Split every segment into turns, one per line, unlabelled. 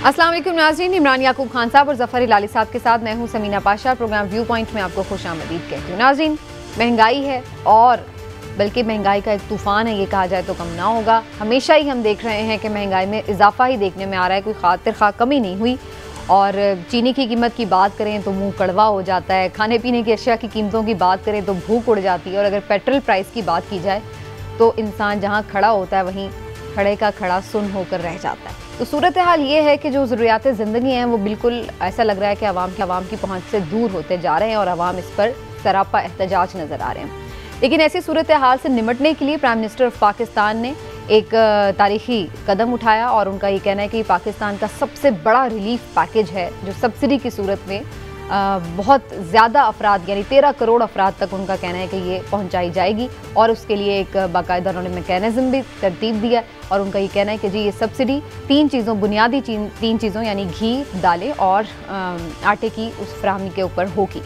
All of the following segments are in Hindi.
अस्सलाम वालेकुम नाज़रीन, इमरान याकूब खान साहब और ज़फ़र इलाली साहब के साथ मैं हूं Samina Pasha. Programme view point में आपको खुशामदीद कहती हूँ। नाज़रीन, महंगाई है और बल्कि महंगाई का एक तूफ़ान है, ये कहा जाए तो कम ना होगा। हमेशा ही हम देख रहे हैं कि महंगाई में इजाफा ही देखने में आ रहा है, कोई खातिर खा कमी नहीं हुई। और चीनी की कीमत की बात करें तो मुँह कड़वा हो जाता है, खाने पीने की अशिया की कीमतों की बात करें तो भूख उड़ जाती है, और अगर पेट्रोल प्राइस की बात की जाए तो इंसान जहाँ खड़ा होता है वहीं खड़े का खड़ा सुन होकर रह जाता है। तो सूरत हाल ये है कि जो ज़रूरियात ज़िंदगी हैं वो बिल्कुल ऐसा लग रहा है कि आवाम की पहुंच से दूर होते जा रहे हैं और आवाम इस पर सरापा एहतजाज नज़र आ रहे हैं। लेकिन ऐसी सूरत हाल से निमटने के लिए प्राइम मिनिस्टर ऑफ पाकिस्तान ने एक तारीखी कदम उठाया और उनका ये कहना है कि पाकिस्तान का सबसे बड़ा रिलीफ पैकेज है, जो सब्सिडी की सूरत में बहुत ज़्यादा अफराद यानी 13 करोड़ अफराद तक उनका कहना है कि ये पहुंचाई जाएगी। और उसके लिए एक बाकायदा उन्होंने मैकेनिज़्म भी तरतीब दिया और उनका ये कहना है कि जी ये सब्सिडी बुनियादी तीन चीज़ों यानी घी, दालें और आटे की उस फराहमी के ऊपर होगी।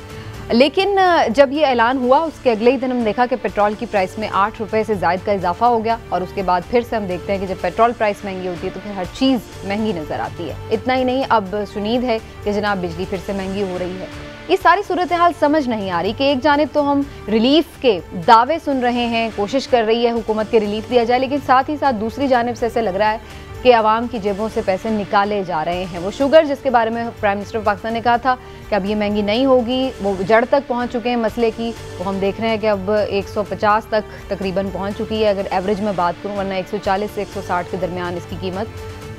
लेकिन जब ये ऐलान हुआ उसके अगले ही दिन हम देखा कि पेट्रोल की प्राइस में 8 रुपये से ज़ायद का इजाफा हो गया। और उसके बाद फिर से हम देखते हैं कि जब पेट्रोल प्राइस महंगी होती है तो फिर हर चीज़ महंगी नज़र आती है। इतना ही नहीं, अब सुनीद है कि जनाब बिजली फिर से महंगी हो रही है। ये सारी सूरत हाल समझ नहीं आ रही कि एक जानिब तो हम रिलीफ के दावे सुन रहे हैं, कोशिश कर रही है हुकूमत के रिलीफ दिया जाए, लेकिन साथ ही साथ दूसरी जानिब से ऐसे लग रहा है कि आवाम की जेबों से पैसे निकाले जा रहे हैं। वो शुगर जिसके बारे में प्राइम मिनिस्टर ऑफ पाकिस्तान ने कहा था कि अब ये महंगी नहीं होगी, वो जड़ तक पहुंच चुके हैं मसले की, वो हम देख रहे हैं कि अब 150 तक तकरीबन पहुंच चुकी है अगर एवरेज में बात करूं, वरना 140 से 160 के दरमियान इसकी कीमत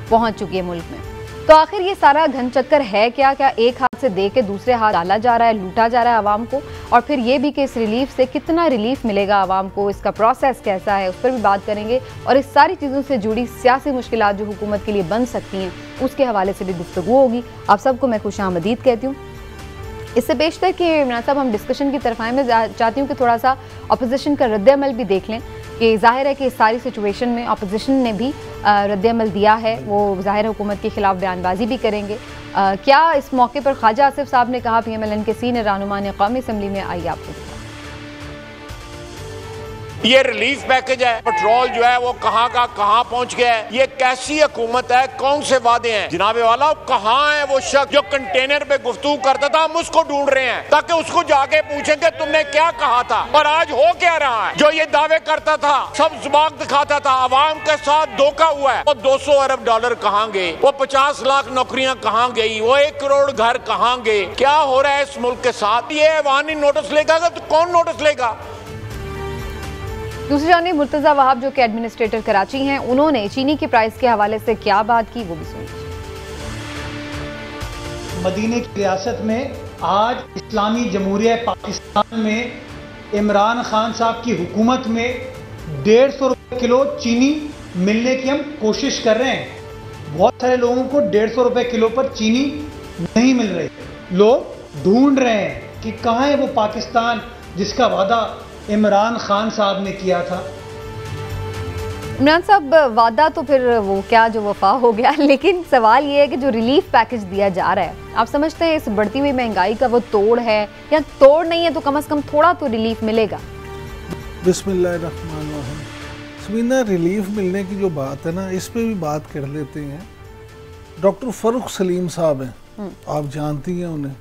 पहुंच चुकी है मुल्क में। तो आखिर ये सारा घन चक्कर है क्या? एक हाथ से दे के दूसरे हाथ डाला जा रहा है, लूटा जा रहा है आवाम को? और फिर ये भी कि इस रिलीफ से कितना रिलीफ मिलेगा आवाम को, इसका प्रोसेस कैसा है, उस पर भी बात करेंगे। और इस सारी चीज़ों से जुड़ी सियासी मुश्किलात जो हुकूमत के लिए बन सकती हैं उसके हवाले से भी गुफ्तगू होगी। आप सबको मैं खुशामदीद कहती हूँ। इससे बेशतर कि इमरान साहब हम डिस्कशन की तरफ आए, मैं चाहती हूँ कि थोड़ा सा अपोजिशन का रद्द-ए-अमल भी देख लें कि जाहिर है कि इस सारी सिचुएशन में अपोजिशन ने भी रद्द-ए-अमल दिया है, वो जाहिर हुकूमत के खिलाफ बयानबाजी भी करेंगे। क्या इस मौके पर ख्वाजा आसिफ साहब ने कहा, PMLN के सीनियर रहनुमा ने कौमी असम्बली में, आइए आपको
ये रिलीफ पैकेज है। पेट्रोल जो है वो कहाँ का कहाँ पहुँच गया है, ये कैसी हुकूमत है, कौन से वादे हैं? जनाबे वाला कहाँ है वो शख्स जो कंटेनर पे गुफ्तगू करता था? हम उसको ढूंढ रहे हैं ताकि उसको जाके पूछेंगे तुमने क्या कहा था और आज हो क्या रहा है। जो ये दावे करता था, सब जुबान दिखाता था, आवाम के साथ धोखा हुआ है। वो 200 अरब डॉलर कहाँ गए, वो 50 लाख नौकरियां कहाँ गई, वो 1 करोड़ घर कहाँ गए? क्या हो रहा है इस मुल्क के साथ? ये ऐवानी नोटिस लेगा तो कौन नोटिस लेगा?
दूसरी जानिब मुर्तज़ा वहाब जो कि एडमिनिस्ट्रेटर कराची हैं, उन्होंने चीनी की प्राइस के हवाले से क्या बात की वो भी सुनिए।
मदीने की रियासत में आज इस्लामी जमहूरिया पाकिस्तान में इमरान खान साहब की हुकूमत में 150 रुपये किलो चीनी मिलने की हम कोशिश कर रहे हैं। बहुत सारे लोगों को 150 रुपये किलो पर चीनी नहीं मिल रही। लोग ढूंढ रहे हैं कि कहाँ है वो पाकिस्तान जिसका वादा इमरान खान साहब ने किया था।
इमरान साहब, वादा तो फिर वो क्या जो वफा हो गया, लेकिन सवाल ये है कि जो रिलीफ पैकेज दिया जा रहा है, आप समझते हैं इस बढ़ती हुई महंगाई का वो तोड़ है, या तोड़ नहीं है तो कम से कम थोड़ा तो रिलीफ मिलेगा?
बिस्मिल्लाहिर्रहमानिर्रहीम। समीना, रिलीफ मिलने की जो बात है ना, इस पे भी बात कर लेते हैं। डॉक्टर फ़र्रुख सलीम साहब हैं, आप जानती हैं उन्हें,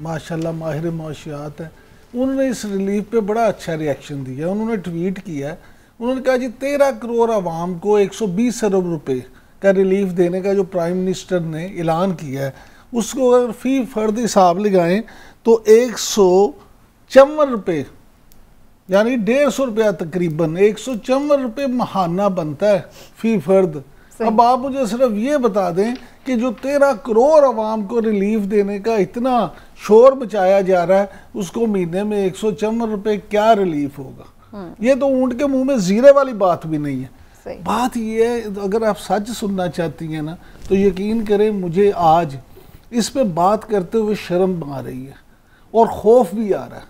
माशाल्लाह माहिर मौशियात है। उन्होंने इस रिलीफ पे बड़ा अच्छा रिएक्शन दिया। उन्होंने ट्वीट किया है, उन्होंने कहा जी 13 करोड़ आवाम को 120 अरब रुपए का रिलीफ देने का जो प्राइम मिनिस्टर ने ऐलान किया है, उसको अगर फी फर्द हिसाब लगाएं तो 154 रुपये यानी 150 रुपया तकरीबन 154 रुपये महाना बनता है फी फर्द। अब आप मुझे सिर्फ ये बता दें कि जो 13 करोड़ आवाम को रिलीफ देने का इतना शोर मचाया जा रहा है, उसको महीने में 154 रुपये क्या रिलीफ होगा? ये तो ऊंट के मुंह में जीरे वाली बात भी नहीं है। बात ये है, अगर आप सच सुनना चाहती हैं ना तो यकीन करें, मुझे आज इस पे बात करते हुए शर्म आ रही है और खौफ भी आ रहा है।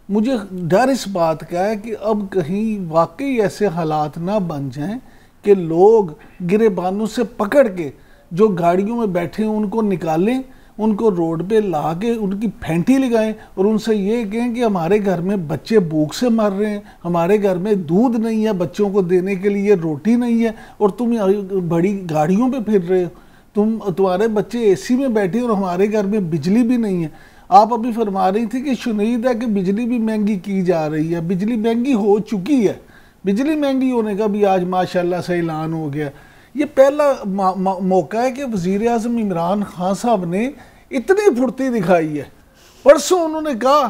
मुझे डर इस बात का है कि अब कहीं वाकई ऐसे हालात ना बन जाएं कि लोग गिरेबानों से पकड़ के जो गाड़ियों में बैठे हैं उनको निकालें, उनको रोड पे ला के उनकी फेंटी लगाएं और उनसे ये कहें कि हमारे घर में बच्चे भूख से मर रहे हैं, हमारे घर में दूध नहीं है बच्चों को देने के लिए, रोटी नहीं है, और तुम बड़ी गाड़ियों पे फिर रहे हो। तुम्हारे बच्चे एसी में बैठे और हमारे घर में बिजली भी नहीं है। आप अभी फरमा रही थी कि शुनीद है कि बिजली भी महंगी की जा रही है। बिजली महंगी हो चुकी है, बिजली महंगी होने का भी आज माशाल्लाह से ऐलान हो गया। ये पहला मौका है कि वज़ीर आज़म इमरान खान साहब ने इतनी फुर्ती दिखाई है। परसों उन्होंने कहा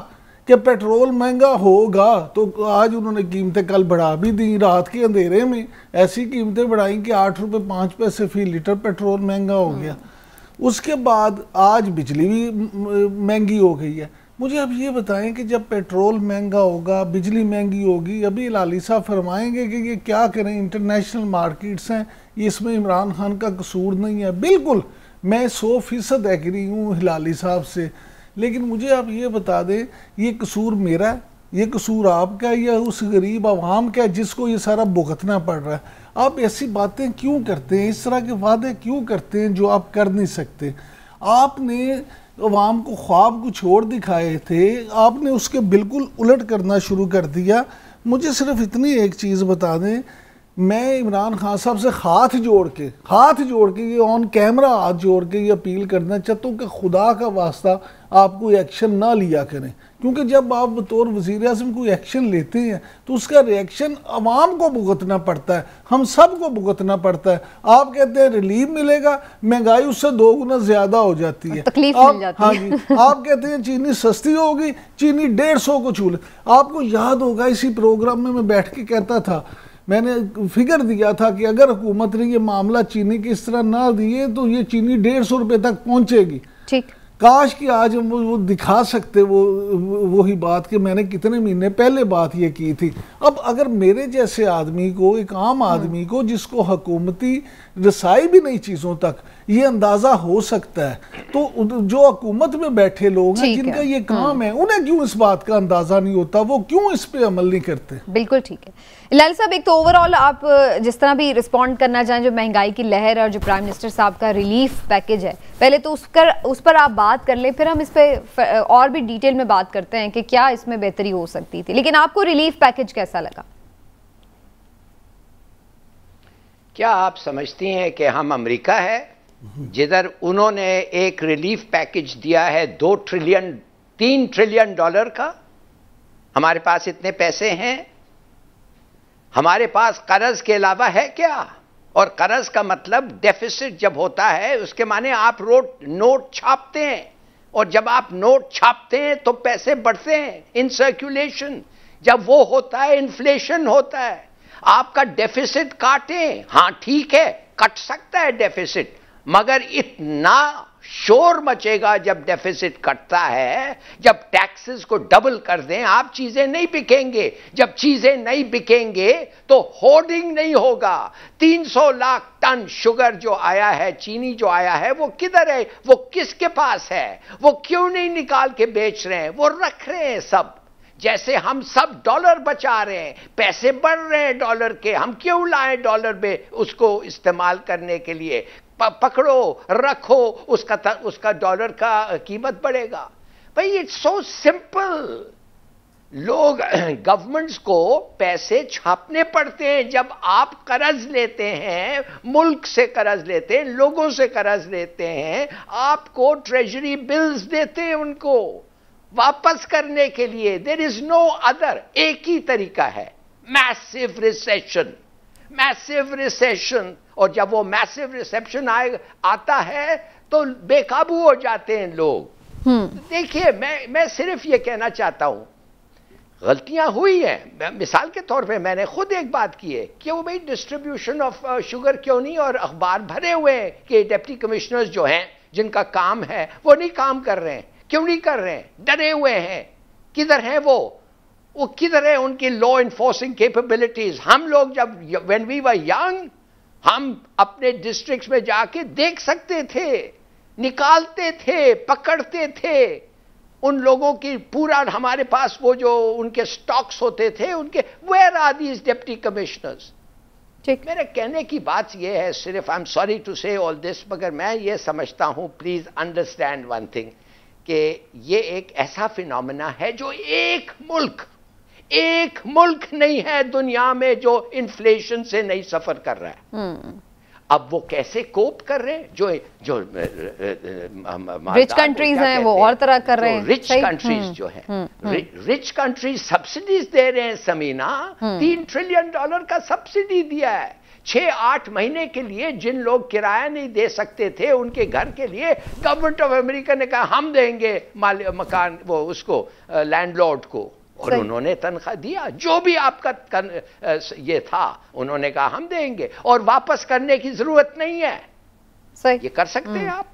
कि पेट्रोल महंगा होगा, तो आज उन्होंने कीमतें कल बढ़ा भी दी। रात के अंधेरे में ऐसी कीमतें बढ़ाई कि 8 रुपये 5 पैसे फी लीटर पेट्रोल महंगा हो गया। उसके बाद आज बिजली भी महंगी हो गई है। मुझे अब ये बताएं कि जब पेट्रोल महंगा होगा, बिजली महंगी होगी, अभी हिलाली साहब फरमाएंगे कि ये क्या करें, इंटरनेशनल मार्केट्स हैं, इसमें इमरान खान का कसूर नहीं है। बिल्कुल मैं 100% एग्री हूँ हिलाली साहब से, लेकिन मुझे आप ये बता दें ये कसूर मेरा है, ये कसूर आपका है या उस गरीब आवाम का है जिसको ये सारा भुगतना पड़ रहा है? आप ऐसी बातें क्यों करते हैं, इस तरह के वादे क्यों करते हैं जो आप कर नहीं सकते? आपने अवाम को ख्वाब कुछ और दिखाए थे, आपने उसके बिल्कुल उलट करना शुरू कर दिया। मुझे सिर्फ इतनी एक चीज़ बता दें, मैं इमरान खान साहब से हाथ जोड़ के ये ऑन कैमरा हाथ जोड़ के ये अपील करना चाहता हूँ कि खुदा का वास्ता आप कोई एक्शन ना लिया करें, क्योंकि जब आप बतौर वज़ीर आज़म कोई एक्शन लेते हैं तो उसका रिएक्शन अवाम को भुगतना पड़ता है, हम सब को भुगतना पड़ता है। आप कहते हैं रिलीफ मिलेगा, महंगाई उससे 2 गुना ज़्यादा हो जाती है,
तकलीफ मिल जाती है।
हाँ जी, आप कहते हैं चीनी सस्ती होगी, चीनी 150 को छू ले। आपको याद होगा इसी प्रोग्राम में मैं बैठ के कहता था, मैंने फिगर दिया था कि अगर हुकूमत ने ये मामला चीनी की इस तरह ना दिए तो ये चीनी 150 रुपये तक पहुंचेगी। ठीक, काश कि आज हम वो दिखा सकते वही बात कि मैंने कितने महीने पहले बात ये की थी। अब अगर मेरे जैसे आदमी को, एक आम आदमी को जिसको हुकूमती रसाई भी नहीं चीज़ों तक, ये अंदाज़ा हो सकता है, तो जो हुकूमत में बैठे लोग हैं जिनका ये काम है, उन्हें क्यों इस बात का अंदाज़ा नहीं होता? वो क्यों इस पे अमल नहीं करते?
बिल्कुल ठीक है। हिलाली साहब, एक तो ओवरऑल आप जिस तरह भी रिस्पॉन्ड करना चाहें, जो महंगाई की लहर और जो प्राइम मिनिस्टर साहब का रिलीफ पैकेज है, पहले तो उस पर आप बात कर लें, फिर हम इस पर और भी डिटेल में बात करते हैं कि क्या इसमें बेहतरी हो सकती थी। लेकिन आपको रिलीफ पैकेज कैसा लगा?
क्या आप समझती हैं कि हम अमेरिका है जिधर उन्होंने एक रिलीफ पैकेज दिया है 3 ट्रिलियन डॉलर का? हमारे पास इतने पैसे हैं? हमारे पास कर्ज के अलावा है क्या? और कर्ज का मतलब डेफिसिट जब होता है उसके माने आप नोट छापते हैं, और जब आप नोट छापते हैं तो पैसे बढ़ते हैं इन सर्कुलेशन। जब वो होता है इन्फ्लेशन होता है। आपका डेफिसिट काटें, हाँ ठीक है, कट सकता है डेफिसिट, मगर इतना शोर मचेगा जब डेफिसिट कटता है, जब टैक्सेस को डबल कर दें, आप चीजें नहीं बिकेंगे। जब चीजें नहीं बिकेंगे तो होर्डिंग नहीं होगा। 300 लाख टन शुगर जो आया है, चीनी जो आया है, वो किधर है? वो किसके पास है? वो क्यों नहीं निकाल के बेच रहे हैं? वो रख रहे हैं सब। जैसे हम सब डॉलर बचा रहे हैं, पैसे बढ़ रहे हैं डॉलर के, हम क्यों लाएं डॉलर में उसको इस्तेमाल करने के लिए? पकड़ो, रखो, उसका डॉलर का कीमत बढ़ेगा। भाई इट्स सो सिंपल। लोग गवर्नमेंट्स को पैसे छापने पड़ते हैं। जब आप कर्ज लेते हैं, मुल्क से कर्ज लेते हैं, लोगों से कर्ज लेते हैं, आपको ट्रेजरी बिल्स देते हैं उनको वापस करने के लिए। देयर इज नो अदर, एक ही तरीका है, मैसिव रिसेशन। और जब वो मैसिव रिसेप्शन आता है तो बेकाबू हो जाते हैं लोग। देखिए, मैं सिर्फ ये कहना चाहता हूं, गलतियां हुई हैं। मिसाल के तौर पे मैंने खुद एक बात की है कि वो भाई डिस्ट्रीब्यूशन ऑफ शुगर क्यों नहीं, और अखबार भरे हुए हैं कि डिप्टी कमिश्नर्स जो हैं जिनका काम है वो नहीं काम कर रहे हैं। क्यों नहीं कर रहे हैं? डरे हुए हैं। किधर हैं वो किधर है उनकी लॉ इन्फोर्सिंग कैपेबिलिटीज? हम लोग जब व्हेन वी वर यंग, हम अपने डिस्ट्रिक्ट्स में जाके देख सकते थे, निकालते थे, पकड़ते थे उन लोगों की। पूरा हमारे पास वो जो उनके स्टॉक्स होते थे उनके, where are these deputy commissioners? मेरे कहने की बात यह है सिर्फ, I am sorry to say all this, मगर मैं ये समझता हूं, प्लीज अंडरस्टैंड वन थिंग, कि ये एक ऐसा फिनोमेना है जो एक मुल्क नहीं है दुनिया में जो इन्फ्लेशन से नहीं सफर कर रहा है। अब वो कैसे कोप कर रहे हैं? जो जो
रिच कंट्रीज हैं वो और तरह कर रहे हैं।
रिच कंट्रीज जो हैं, रिच कंट्रीज सब्सिडीज दे रहे हैं समीना, $3 ट्रिलियन का सब्सिडी दिया है 6-8 महीने के लिए। जिन लोग किराया नहीं दे सकते थे उनके घर के लिए गवर्नमेंट ऑफ अमेरिका ने कहा हम देंगे मकान, वो उसको लैंडलॉर्ड को, और उन्होंने तनख्वाह दिया। जो भी आपका ये था उन्होंने कहा हम देंगे, और वापस करने की जरूरत नहीं है। सही, ये कर सकते हैं आप।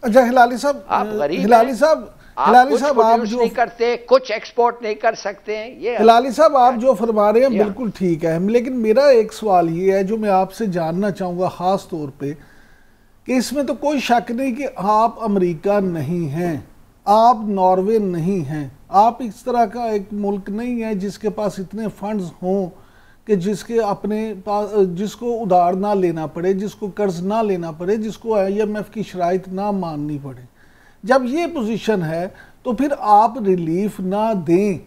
अच्छा हिलाली साहब,
आप गरीब
हिलाली साहब आप जो
नहीं करते, कुछ एक्सपोर्ट नहीं कर सकते हैं, ये
हिलाली साहब आप जो फरमा रहे हैं बिल्कुल ठीक है, लेकिन मेरा एक सवाल ये है जो मैं आपसे जानना चाहूंगा खास तौर पे, कि इसमें तो कोई शक नहीं कि आप अमेरिका नहीं हैं, आप नॉर्वे नहीं हैं, आप इस तरह का एक मुल्क नहीं है जिसके पास इतने फंड्स हों कि जिसके अपने पास, जिसको उधार ना लेना पड़े, जिसको कर्ज ना लेना पड़े, जिसको IMF की शराइत ना माननी पड़े। जब ये पोजीशन है तो फिर आप रिलीफ ना दें।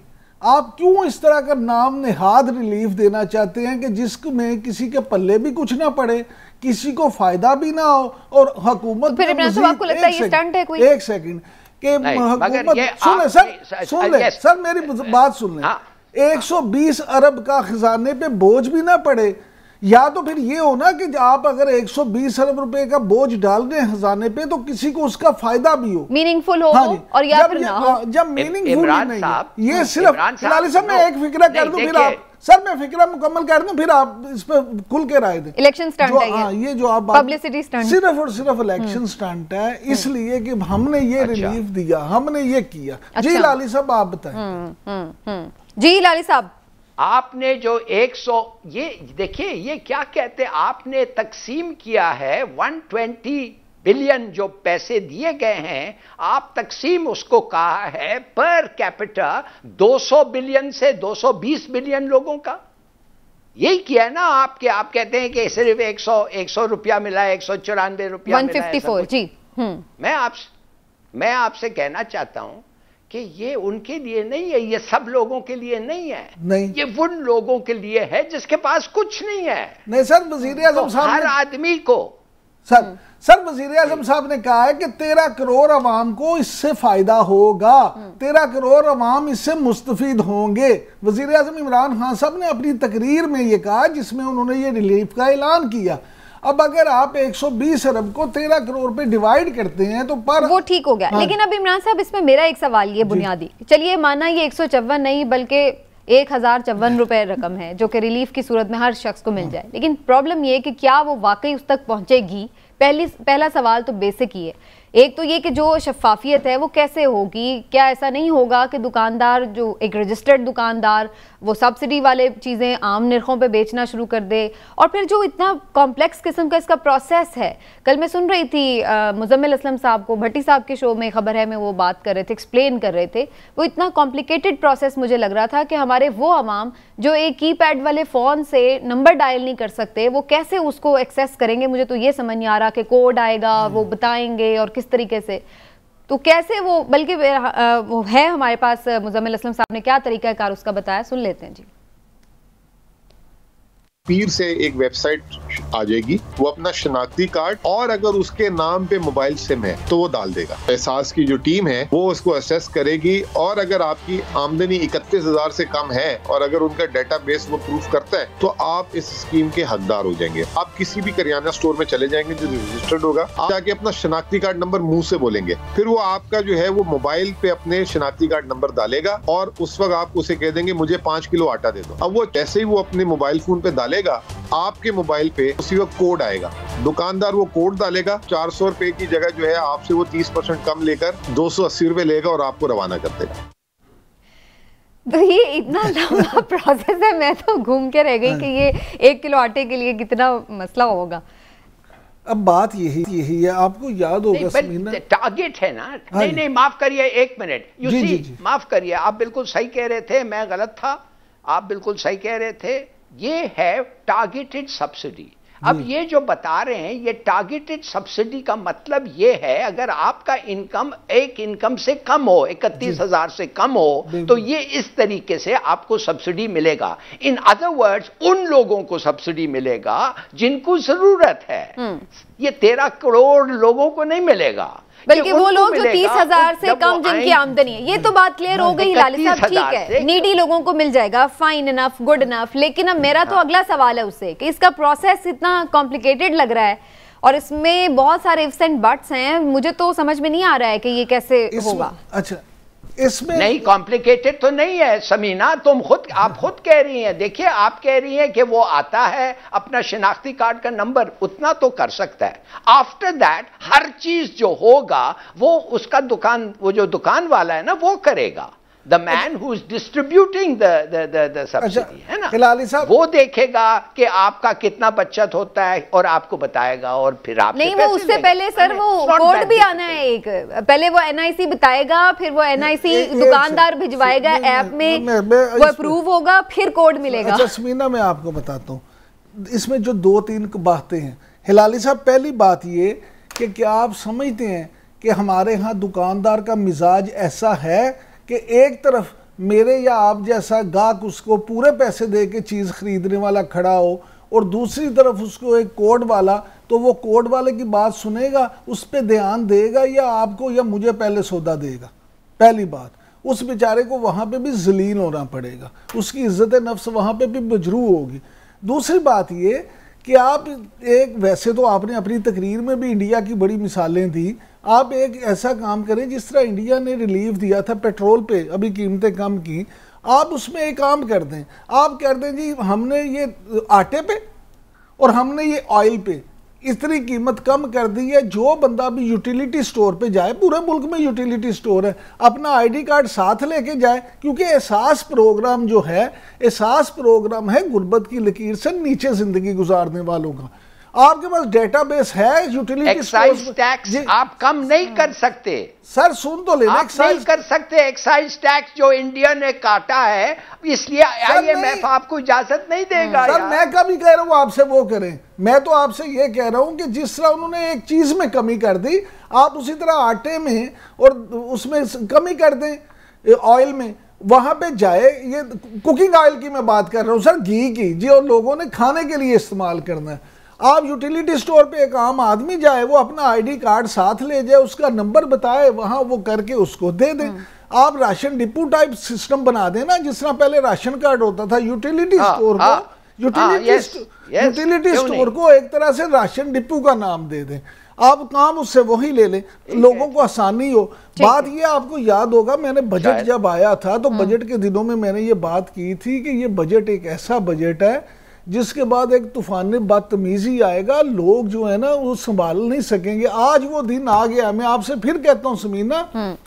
आप क्यों इस तरह का नाम नेहाद रिलीफ देना चाहते हैं कि जिसमें किसी के पल्ले भी कुछ ना पड़े, किसी को फायदा भी ना हो, और हुकूमत
फिर आपको लगता है ये स्टंट है कोई?
एक सेकंड के हुकूमत सुन ले सर मेरी बात सुन ले, 120 अरब का खजाने पे बोझ भी ना पड़े, या तो फिर ये हो ना कि आप अगर 120 अरब रुपए का बोझ डाल रहे हैं खजाने पे तो किसी को उसका फायदा भी हो,
मीनिंगफुल हो, और या फिर ना हो।
जब मीनिंगफुल नहीं है, ये सिर्फ हिलाली साहब मैं एक फिक्रा कर दूं, फिर आप सर मैं फिक्रा मुकम्मल कर दूं, फिर आप इस पर खुल के राय दें।
इलेक्शन स्टंट है
हाँ, ये जो आप
पब्लिसिटी स्टंट,
सिर्फ और सिर्फ इलेक्शन स्टंट है, इसलिए कि हमने ये रिलीफ दिया, हमने ये किया। जी लाली साहब आप बताएं।
जी लाली साहब,
आपने जो 100, ये देखिए ये क्या कहते हैं, आपने तकसीम किया है 120 बिलियन जो पैसे दिए गए हैं, आप तकसीम उसको कहा है पर कैपिटा 200 बिलियन से 220 बिलियन लोगों का, यही किया है ना आपके। आप कहते हैं कि सिर्फ 100 रुपया मिला है, 194 रुपया
154 जी।
मैं आपसे कहना चाहता हूं कि ये उनके लिए नहीं है, ये सब लोगों के लिए नहीं है, नहीं। ये उन लोगों के लिए है जिसके पास कुछ नहीं है।
नहीं सर, वजीर आजम साहब
हर आदमी को
सर वजीर आजम साहब ने कहा है कि 13 करोड़ अवाम को इससे फायदा होगा, 13 करोड़ अवाम इससे मुस्तफीद होंगे। वजीर आजम इमरान खान साहब ने अपनी तकरीर में ये कहा जिसमें उन्होंने ये रिलीफ का ऐलान किया। अब अगर आप 120 अरब को 13 करोड़ पे डिवाइड करते हैं तो पर
वो ठीक हो गया। हाँ। लेकिन अब इमरान साहब इसमें मेरा एक सवाल ये बुनियादी, चलिए माना ये 154 नहीं बल्कि 1054 रुपए रकम है जो कि रिलीफ की सूरत में हर शख्स को मिल जाए, लेकिन प्रॉब्लम ये कि क्या वो वाकई उस तक पहुंचेगी? पहला सवाल तो बेसिक ही है। एक तो ये कि जो शफाफियत है वो कैसे होगी? क्या ऐसा नहीं होगा कि दुकानदार, जो एक रजिस्टर्ड दुकानदार, वो सब्सिडी वाले चीज़ें आम निर्खों पे बेचना शुरू कर दे? और फिर जो इतना कॉम्प्लेक्स किस्म का इसका प्रोसेस है, कल मैं सुन रही थी मुजम्मिल असलम साहब को, भट्टी साहब के शो में खबर है में वो बात कर रहे थे, एक्सप्लेन कर रहे थे, वो इतना कॉम्प्लिकेटेड प्रोसेस मुझे लग रहा था कि हमारे वो अवाम जो एक कीपैड वाले फ़ोन से नंबर डायल नहीं कर सकते, वो कैसे उसको एक्सेस करेंगे? मुझे तो ये समझ नहीं आ रहा कि कोड आएगा, वो बताएंगे और किस तरीके से, तो कैसे वो, बल्कि वो है हमारे पास मुजम्मिल असलम साहब ने क्या तरीका कार उसका बताया, सुन लेते हैं जी।
पीर से एक वेबसाइट आ जाएगी, वो अपना शनाख्ती कार्ड और अगर उसके नाम पे मोबाइल सिम है तो वो डाल देगा। एहसास की जो टीम है वो उसको असेस करेगी और अगर आपकी आमदनी 31,000 से कम है और अगर उनका डेटाबेस वो प्रूफ करता है तो आप इस स्कीम के हकदार हो जाएंगे। आप किसी भी करियाना स्टोर में चले जाएंगे जो रजिस्टर्ड होगा, आप जाके अपना शनाख्ती कार्ड नंबर मुंह से बोलेंगे, फिर वो आपका जो है वो मोबाइल पे अपने शनाख्ती कार्ड नंबर डालेगा और उस वक्त आप उसे कह देंगे मुझे 5 किलो आटा दे दो। अब वो जैसे ही वो अपने मोबाइल फोन पे डालेगा, आपके मोबाइल पे उसी वक्त कोड आएगा, दुकानदार वो कोड डालेगा, 400 रुपए की जगह जो है आपसे वो 30% कम लेकर 280 रुपए लेगा और आपको रवाना कर देगा।
तो ये इतना लंबा प्रोसेस है, मैं तो घूम के रह गई कि ये 1 किलो आटे के लिए कितना मसला होगा।
अब बात यही है, आपको याद होगा
टारगेट है ना। नहीं माफ करिए, 1 मिनट, यू सी, माफ करिए, आप बिल्कुल सही कह रहे थे, मैं गलत था, आप बिल्कुल सही कह रहे थे। ये है टारगेटेड सब्सिडी। अब ये जो बता रहे हैं, ये टारगेटेड सब्सिडी का मतलब ये है, अगर आपका इनकम एक इनकम से कम हो, 31,000 से कम हो, तो ये इस तरीके से आपको सब्सिडी मिलेगा। इन अदर वर्ड्स, उन लोगों को सब्सिडी मिलेगा जिनको जरूरत है। ये 13 करोड़ लोगों को नहीं मिलेगा,
बल्कि वो लोग जो 30,000 से कम जिनकी आमदनी है। ये तो बात क्लियर हो गई लाली साहब, ठीक है, नीडी लोगों को मिल जाएगा, फाइन इनफ, गुड इनफ। लेकिन अब मेरा तो अगला सवाल है उससे कि इसका प्रोसेस इतना कॉम्प्लिकेटेड लग रहा है और इसमें बहुत सारे इफ्स एंड बट्स हैं, मुझे तो समझ में नहीं आ रहा है कि ये कैसे होगा।
अच्छा, इसमें
नहीं, कॉम्प्लिकेटेड तो नहीं है समीना, आप खुद कह रही हैं। देखिए, आप कह रही हैं कि वो आता है, अपना शिनाख्ती कार्ड का नंबर उतना तो कर सकता है। आफ्टर दैट हर चीज जो होगा वो उसका वो जो दुकान वाला है ना, वो करेगा। The man who is distributing the subsidy, है ना,
हिलाली साहब,
वो देखेगा कि आपका कितना बचत होता है और आपको बताएगा, और फिर आप
नहीं, वो उससे पहले सर वो कोड भी आना है एक, पहले वो NIC बताएगा, फिर वो NIC दुकानदार भिजवाएगा ऐप में, वो अप्रूव होगा, फिर कोड मिलेगा।
अच्छा समीना, मैं आपको बताता हूँ इसमें जो 2-3 बातें हैं। हिलाली साहब, पहली बात ये कि क्या आप समझते हैं कि हमारे यहाँ दुकानदार का मिजाज ऐसा है कि एक तरफ मेरे या आप जैसा गाहक उसको पूरे पैसे दे के चीज़ खरीदने वाला खड़ा हो और दूसरी तरफ उसको एक कोड वाला, तो वो कोड वाले की बात सुनेगा, उस पर ध्यान देगा, या आपको या मुझे पहले सौदा देगा? पहली बात, उस बेचारे को वहाँ पे भी जलील होना पड़ेगा, उसकी इज्जत नफ्स वहाँ पे भी मजरू होगी। दूसरी बात ये कि आप एक, वैसे तो आपने अपनी तकरीर में भी इंडिया की बड़ी मिसालें दी, आप एक ऐसा काम करें जिस तरह इंडिया ने रिलीफ दिया था पेट्रोल पे, अभी कीमतें कम की, आप उसमें एक काम कर दें, आप कर दें जी हमने ये आटे पे और हमने ये ऑयल पे इतनी कीमत कम कर दी है, जो बंदा भी यूटिलिटी स्टोर पे जाए, पूरे मुल्क में यूटिलिटी स्टोर है, अपना ID कार्ड साथ लेके जाए, क्योंकि एहसास प्रोग्राम जो है, एहसास प्रोग्राम है गुर्बत की लकीर से नीचे जिंदगी गुजारने वालों का। आपके पास डेटाबेस है यूटिलिटी
एक्साइज टैक्स आप कम नहीं कर सकते
सर, सुन तो लेना,
आप नहीं कर सकते एक्साइज टैक्स जो इंडिया ने काटा है, इसलिए IMF आपको इजाजत नहीं देगा।
सर मैं कभी कह रहा हूँ आपसे वो करें, मैं तो आपसे ये कह रहा हूँ कि जिस तरह उन्होंने एक चीज में कमी कर दी, आप उसी तरह आटे में और उसमें कमी कर दें, ऑयल में, वहां पे जाए। ये कुकिंग ऑयल की मैं बात कर रहा हूँ सर, घी की, जो लोगों ने खाने के लिए इस्तेमाल करना है। आप यूटिलिटी स्टोर पे एक आम आदमी जाए, वो अपना ID कार्ड साथ ले जाए, उसका नंबर बताए, वहां वो करके उसको दे दे। आप राशन डिपो टाइप सिस्टम बना देना, जिस तरह पहले राशन कार्ड होता था, यूटिलिटी स्टोर को यूटिलिटी स्टोर को एक तरह से राशन डिपो का नाम दे दें, आप काम उससे वही ले लें, लोगों को आसानी हो। बात ये आपको याद होगा, मैंने बजट जब आया था तो बजट के दिनों में मैंने ये बात की थी कि ये बजट एक ऐसा बजट है जिसके बाद एक तूफान बदतमीजी आएगा, लोग जो है ना वो संभाल नहीं सकेंगे। आज वो दिन आ गया। मैं आपसे फिर कहता हूँ समीना,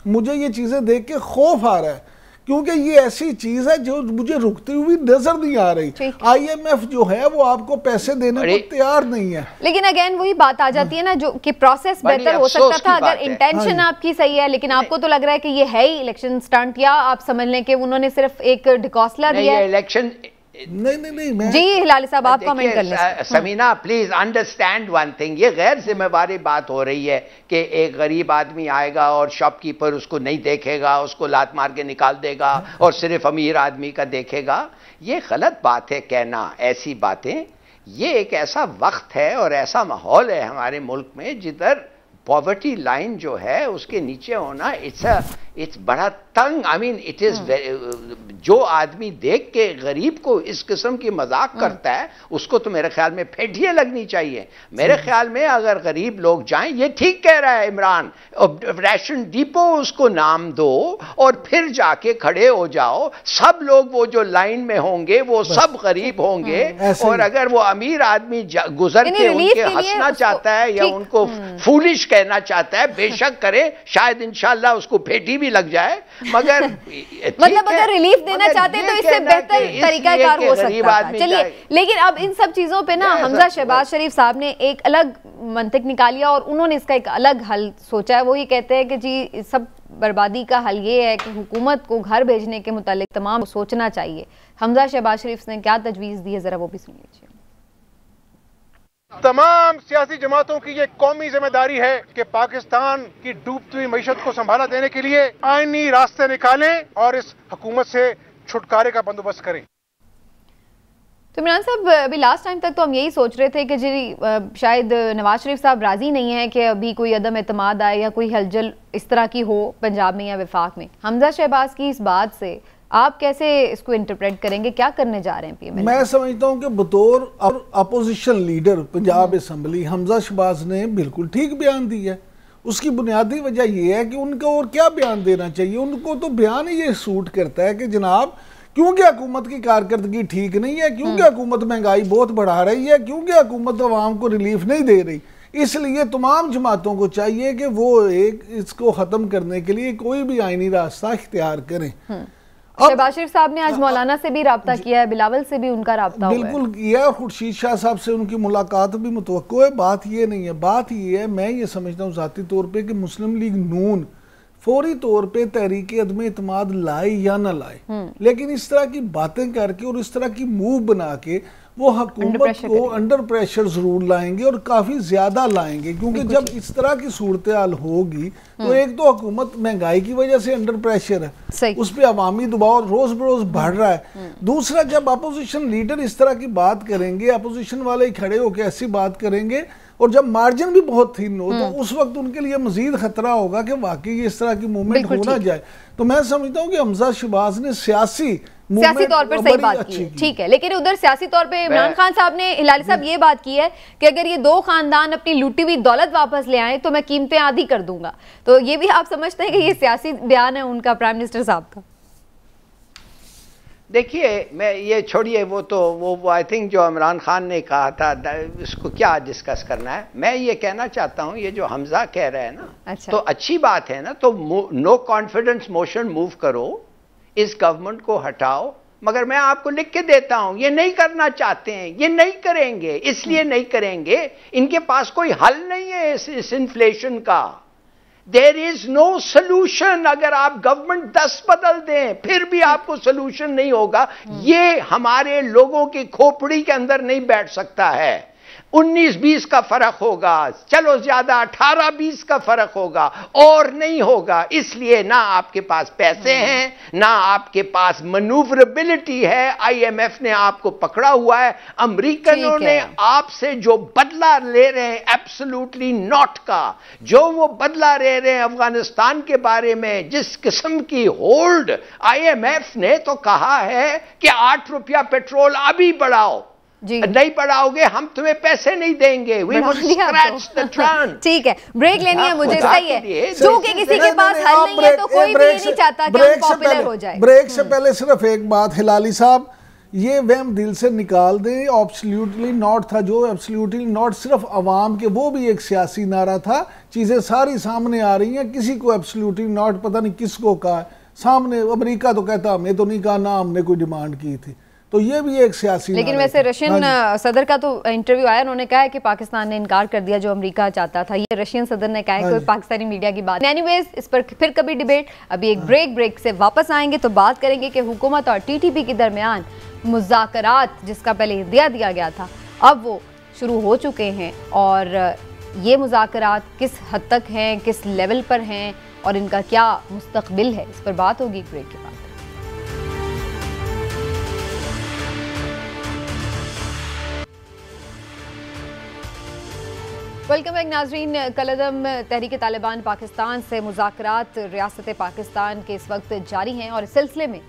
मुझे ये चीजें देख के खौफ आ रहा है, क्योंकि ये ऐसी चीज है जो मुझे रुकती हुई नजर नहीं आ रही। IMF जो है वो आपको पैसे देने को तैयार नहीं है।
लेकिन अगेन वही बात आ जाती है ना, जो कि प्रोसेस बेहतर हो सकता था अगर इंटेंशन आपकी सही है, लेकिन आपको तो लग रहा है कि ये है ही इलेक्शन स्टंट, या आप समझ लें कि उन्होंने सिर्फ एक ढकोसला दिया है।
इलेक्शन
नहीं
जी हिलाली साहब आप कमेंट कर लें।
Samina please understand one thing, ये गैर जिम्मेवारी बात हो रही है कि एक गरीब आदमी आएगा और शॉपकीपर उसको नहीं देखेगा, उसको लात मार के निकाल देगा और सिर्फ अमीर आदमी का देखेगा। ये गलत बात है कहना ऐसी बातें। ये एक ऐसा वक्त है और ऐसा माहौल है हमारे मुल्क में जिधर पॉवर्टी लाइन जो है उसके नीचे होना इट्स बड़ा तंग। आई मीन इट इज जो आदमी देख के गरीब को इस किस्म की मजाक करता है उसको तो मेरे ख्याल में फेंटियां लगनी चाहिए। मेरे ख्याल में अगर गरीब लोग जाएं, ये ठीक कह रहा है इमरान, राशन डिपो उसको नाम दो और फिर जाके खड़े हो जाओ। सब लोग वो जो लाइन में होंगे वो सब गरीब होंगे, और अगर वो अमीर आदमी गुजर के उनके हंसना चाहता है या उनको फूलिश कहना चाहता है, बेशक करे, शायद इंशाल्लाह उसको फेंटी भी लग जाए, मगर
मतलब अगर रिलीफ देना चाहते हैं तो इससे बेहतर तरीकाकार हो सकता है। चलिए, लेकिन अब इन सब चीजों पे ना हमजा शहबाज शरीफ साहब ने एक अलग मंतक निकालिया और उन्होंने इसका एक अलग हल सोचा है। वो ही कहते हैं कि जी सब बर्बादी का हल ये है कि हुकूमत को घर भेजने के मुतालिक तमाम सोचना चाहिए। हमजा शहबाज शरीफ ने क्या तजवीज़ दी है, जरा वो भी सुन लीजिए।
तमाम सियासी जमातों की ये कौमी जिम्मेदारी है कि पाकिस्तान की डूबती हुई मईशत को संभाला देने के लिए आईनी रास्ते निकालें और इस हुकूमत से छुटकारे का बंदोबस्त करें।
तो इमरान साहब, अभी लास्ट टाइम तक तो हम यही सोच रहे थे कि जी शायद नवाज शरीफ साहब राजी नहीं है कि अभी कोई अदम एतमाद आए या कोई हलचल इस तरह की हो पंजाब में या वफाक में। हमजा शहबाज की इस बात से आप कैसे इसको इंटरप्रेट करेंगे, क्या करने जा रहे हैं पीएम?
मैं समझता हूं कि बतौर opposition leader Punjab assembly Hamza Shahbaz ने बिल्कुल ठीक बयान दिया है। उसकी बुनियादी वजह यह है कि उनको और क्या बयान देना चाहिए, उनको तो बयान ही ये सूट करता है कि जनाब क्योंकि हुकूमत की कारकर्दगी ठीक नहीं है, क्योंकि हुकूमत महंगाई बहुत बढ़ा रही है, क्योंकि हुकूमत आवाम को रिलीफ नहीं दे रही, इसलिए तमाम जमातों को चाहिए कि वो इसको ख़त्म करने के लिए कोई भी आईनी रास्ता इख्तियार करें।
शहबाज शरीफ साहब ने आज मौलाना से भी राब्ता किया है, बिलावल से भी उनका राब्ता हुआ है।
बिल्कुल किया, खुर्शीद शाह साहब से उनकी मुलाकात भी मुतवक्को है। बात ये नहीं है, बात ये है, मैं ये समझता हूँ ज़ाती तौर पे कि मुस्लिम लीग नून फौरी तौर पे तहरीक अदम इत्मीद लाए या ना लाए, लेकिन इस तरह की बातें करके और इस तरह की मूव बना के वो हुकूमत को अंडर प्रेशर जरूर लाएंगे और काफी ज्यादा लाएंगे, क्योंकि जब इस तरह की सूरत हाल होगी तो एक तो हुकूमत महंगाई की वजह से अंडर प्रेशर है, उस पर अवामी दबाव रोज बरोज बढ़ रहा है। दूसरा, जब अपोजिशन लीडर इस तरह की बात करेंगे, अपोजिशन वाले खड़े होकर ऐसी बात करेंगे और जब मार्जिन भी बहुत थिन हो तो उस वक्त उनके लिए मजीद खतरा होगा कि वाकई इस तरह की मूवमेंट हो ना जाए। तो मैं समझता हूँ कि हमजा शहबाज ने सियासी
तौर पर सही बात की, ठीक है, लेकिन उधर सियासी तौर पे इमरान खान साहब ने, हिलाली साहब ये बात की है कि अगर ये दो खानदान अपनी लूटी हुई दौलत वापस ले आए तो मैं कीमतें आधी कर दूंगा। तो ये भी आप समझते हैं कि ये सियासी बयान है उनका, प्राइम मिनिस्टर साहब का?
देखिए, मैं ये छोड़िए, वो आई थिंक जो इमरान खान ने कहा था उसको क्या डिस्कस करना है। मैं ये कहना चाहता हूँ, ये जो हमजा कह रहा है ना, अच्छा। तो अच्छी बात है ना, तो नो कॉन्फिडेंस मोशन मूव करो, इस गवर्नमेंट को हटाओ, मगर मैं आपको लिख के देता हूं ये नहीं करना चाहते हैं, ये नहीं करेंगे, इसलिए नहीं करेंगे, इनके पास कोई हल नहीं है इस इन्फ्लेशन का। There is no solution. अगर आप गवर्नमेंट 10 बदल दें फिर भी आपको सोल्यूशन नहीं होगा। ये हमारे लोगों की खोपड़ी के अंदर नहीं बैठ सकता है। 19-20 का फर्क होगा, चलो ज्यादा 18-20 का फर्क होगा, और नहीं होगा। इसलिए ना आपके पास पैसे हैं, ना आपके पास मनूवरेबिलिटी है। आईएमएफ ने आपको पकड़ा हुआ है, अमेरिकनों ने आपसे जो बदला ले रहे हैं एब्सोल्युटली नॉट का, जो वो बदला ले रहे हैं अफगानिस्तान के बारे में, जिस किस्म की होल्ड आईएमएफ ने तो कहा है कि 8 रुपया पेट्रोल अभी बढ़ाओ, नहीं बढ़ाओगे हम तुम्हें पैसे नहीं देंगे। We will scratch the trunk। ठीक है,
ब्रेक लेनी है मुझे, सही है, क्योंकि किसी के पास हल नहीं है तो कोई भी ये नहीं चाहता कि हम पॉपुलर हो जाए।
ब्रेक से पहले सिर्फ एक बात, हिलाली साहब, ये वहम दिल से निकाल दें। एब्सोल्युटली नॉट था, जो एब्सोल्युटली नॉट सिर्फ अवाम के, वो भी एक सियासी नारा था। चीजें सारी सामने आ रही हैं, किसी को एब्सोल्युटली नॉट पता नहीं किसको कहा सामने। अमेरिका तो कहता हमने तो नहीं कहा, ना हमने कोई डिमांड की थी, तो ये भी एक सियासी।
लेकिन वैसे रशियन सदर का तो इंटरव्यू आया, उन्होंने कहा है कि पाकिस्तान ने इनकार कर दिया जो अमेरिका चाहता था। ये रशियन सदर ने कहा है, कोई पाकिस्तानी मीडिया की बात। एनीवेज, इस पर फिर कभी डिबेट। अभी एक ब्रेक से वापस आएंगे तो बात करेंगे कि हुकूमत और टीटीपी के दरमियान मुज़ाकरात, जिसका पहले इंदिया दिया गया था, अब वो शुरू हो चुके हैं, और ये मुज़ाकरात किस हद तक हैं, किस लेवल पर हैं, और इनका क्या मुस्तकबिल है, इस पर बात होगी ब्रेक के बाद। वेलकम बैक नाजरीन। कलअदम तहरीक तालिबान पाकिस्तान से मुज़ाकरात रियासत पाकिस्तान के इस वक्त जारी हैं, और इस सिलसिले में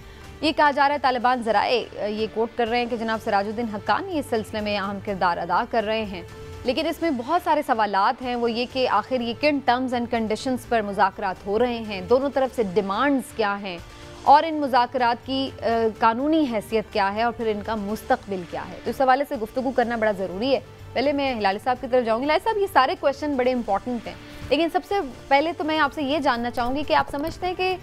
ये कहा जा रहा है, तालिबान ज़राए ये कोट कर रहे हैं कि जनाब सिराजुद्दीन हक्कानी इस सिलसिले में अहम किरदार अदा कर रहे हैं। लेकिन इसमें बहुत सारे सवालात हैं, वो ये कि आखिर ये किन टर्म्स एंड कंडीशंस पर मुज़ाकरात हो रहे हैं, दोनों तरफ से डिमांड्स क्या हैं, और इन मुज़ाकरात की कानूनी हैसियत क्या है, और फिर इनका मुस्तकबिल क्या है। तो इस हवाले से गुफ्तगू करना बड़ा ज़रूरी है। पहले मैं हिलाली साहब की तरफ जाऊँगी। हिलाली साहब, ये सारे क्वेश्चन बड़े इंपॉर्टेंट हैं, लेकिन सबसे पहले तो मैं आपसे ये जानना चाहूँगी कि आप समझते हैं कि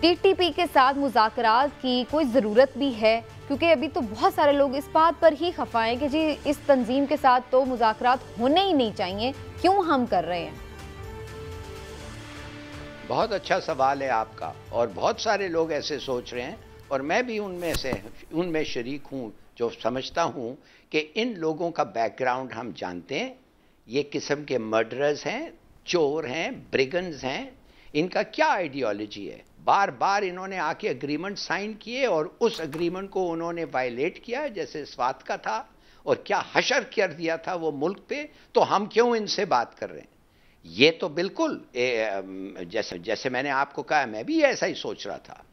टीटीपी के साथ मुज़ाकरात की कोई ज़रूरत भी है? क्योंकि अभी तो बहुत सारे लोग इस बात पर ही खफा हैं कि जी इस तंजीम के साथ तो मुज़ाकरात होने ही नहीं चाहिए, क्यों हम कर रहे हैं?
बहुत अच्छा सवाल है आपका, और बहुत सारे लोग ऐसे सोच रहे हैं, और मैं भी उनमें शरीक हूँ जो समझता हूं कि इन लोगों का बैकग्राउंड हम जानते हैं, ये किस्म के मर्डरर्स हैं, चोर हैं, ब्रिगन्स हैं, इनका क्या आइडियोलॉजी है। बार बार इन्होंने आके एग्रीमेंट साइन किए और उस एग्रीमेंट को उन्होंने वायलेट किया, जैसे स्वात का था, और क्या हशर कर दिया था वो मुल्क पे। तो हम क्यों इनसे बात कर रहे हैं? ये तो बिल्कुल जैसे मैंने आपको कहा, मैं भी ऐसा ही सोच रहा था।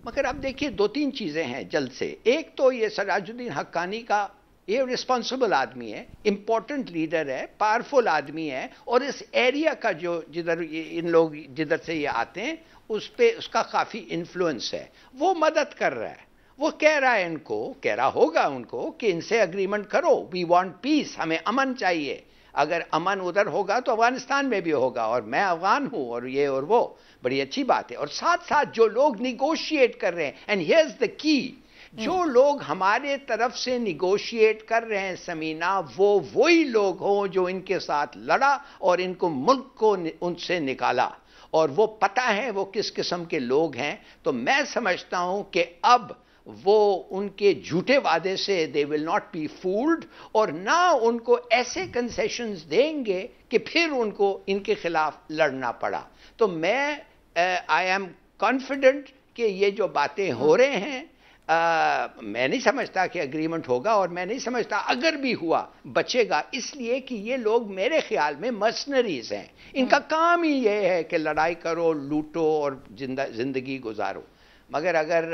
मगर अब देखिए 2-3 चीजें हैं जल्द से। एक तो ये सराजुद्दीन हक्कानी का, ये रिस्पॉन्सिबल आदमी है, इंपॉर्टेंट लीडर है, पावरफुल आदमी है, और इस एरिया का जो जिधर इन लोग जिधर से ये आते हैं उस पे उसका काफी इन्फ्लुएंस है। वो मदद कर रहा है, वो कह रहा है इनको, कह रहा होगा उनको कि इनसे एग्रीमेंट करो, वी वांट पीस, हमें अमन चाहिए। अगर अमन उधर होगा तो अफगानिस्तान में भी होगा, और मैं अफगान हूं, और ये और वो बड़ी अच्छी बात है। और साथ साथ जो लोग निगोशिएट कर रहे हैं, and here is the key, जो लोग हमारे तरफ से निगोशिएट कर रहे हैं समीना, वो वही लोग हों जो इनके साथ लड़ा और इनको मुल्क को उनसे निकाला, और वो पता है वो किस किस्म के लोग हैं। तो मैं समझता हूं कि अब वो उनके झूठे वादे से they will not be fooled, और ना उनको ऐसे कंसेशंस देंगे कि फिर उनको इनके खिलाफ लड़ना पड़ा। तो मैं आई एम कॉन्फिडेंट कि ये जो बातें हो रहे हैं, मैं नहीं समझता कि एग्रीमेंट होगा, और मैं नहीं समझता अगर भी हुआ बचेगा, इसलिए कि ये लोग मेरे ख्याल में मर्सनरीज हैं। इनका काम ही ये है कि लड़ाई करो, लूटो और जिंदगी गुजारो। मगर अगर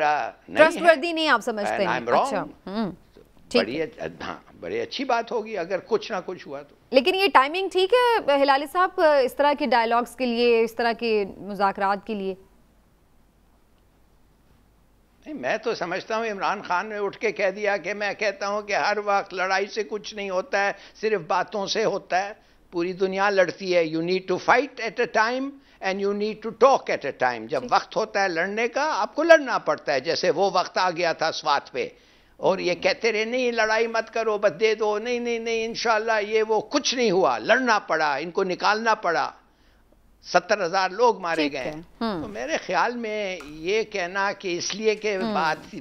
ट्रस्टवर्दी नहीं आप समझते हैं? अच्छा,
बड़ी अच्छी बात होगी अगर कुछ ना कुछ हुआ तो।
लेकिन ये टाइमिंग ठीक है हिलाली साहब इस तरह के डायलॉग्स के लिए, इस तरह के मुज़ाकरात के लिए?
नहीं, मैं तो समझता हूँ इमरान खान ने उठ के कह दिया कि मैं कहता हूँ कि हर वक्त लड़ाई से कुछ नहीं होता है, सिर्फ बातों से होता है। पूरी दुनिया लड़ती है। You need to fight at a time and you need to talk at a time. जब वक्त होता है लड़ने का, आपको लड़ना पड़ता है। जैसे वो वक्त आ गया था स्वात पे, और ये कहते रहे नहीं लड़ाई मत करो, बस दे दो, नहीं नहीं नहीं इंशाल्लाह, ये वो कुछ नहीं हुआ, लड़ना पड़ा, इनको निकालना पड़ा, 70,000 लोग मारे गए। तो मेरे ख्याल में ये कहना कि इसलिए कि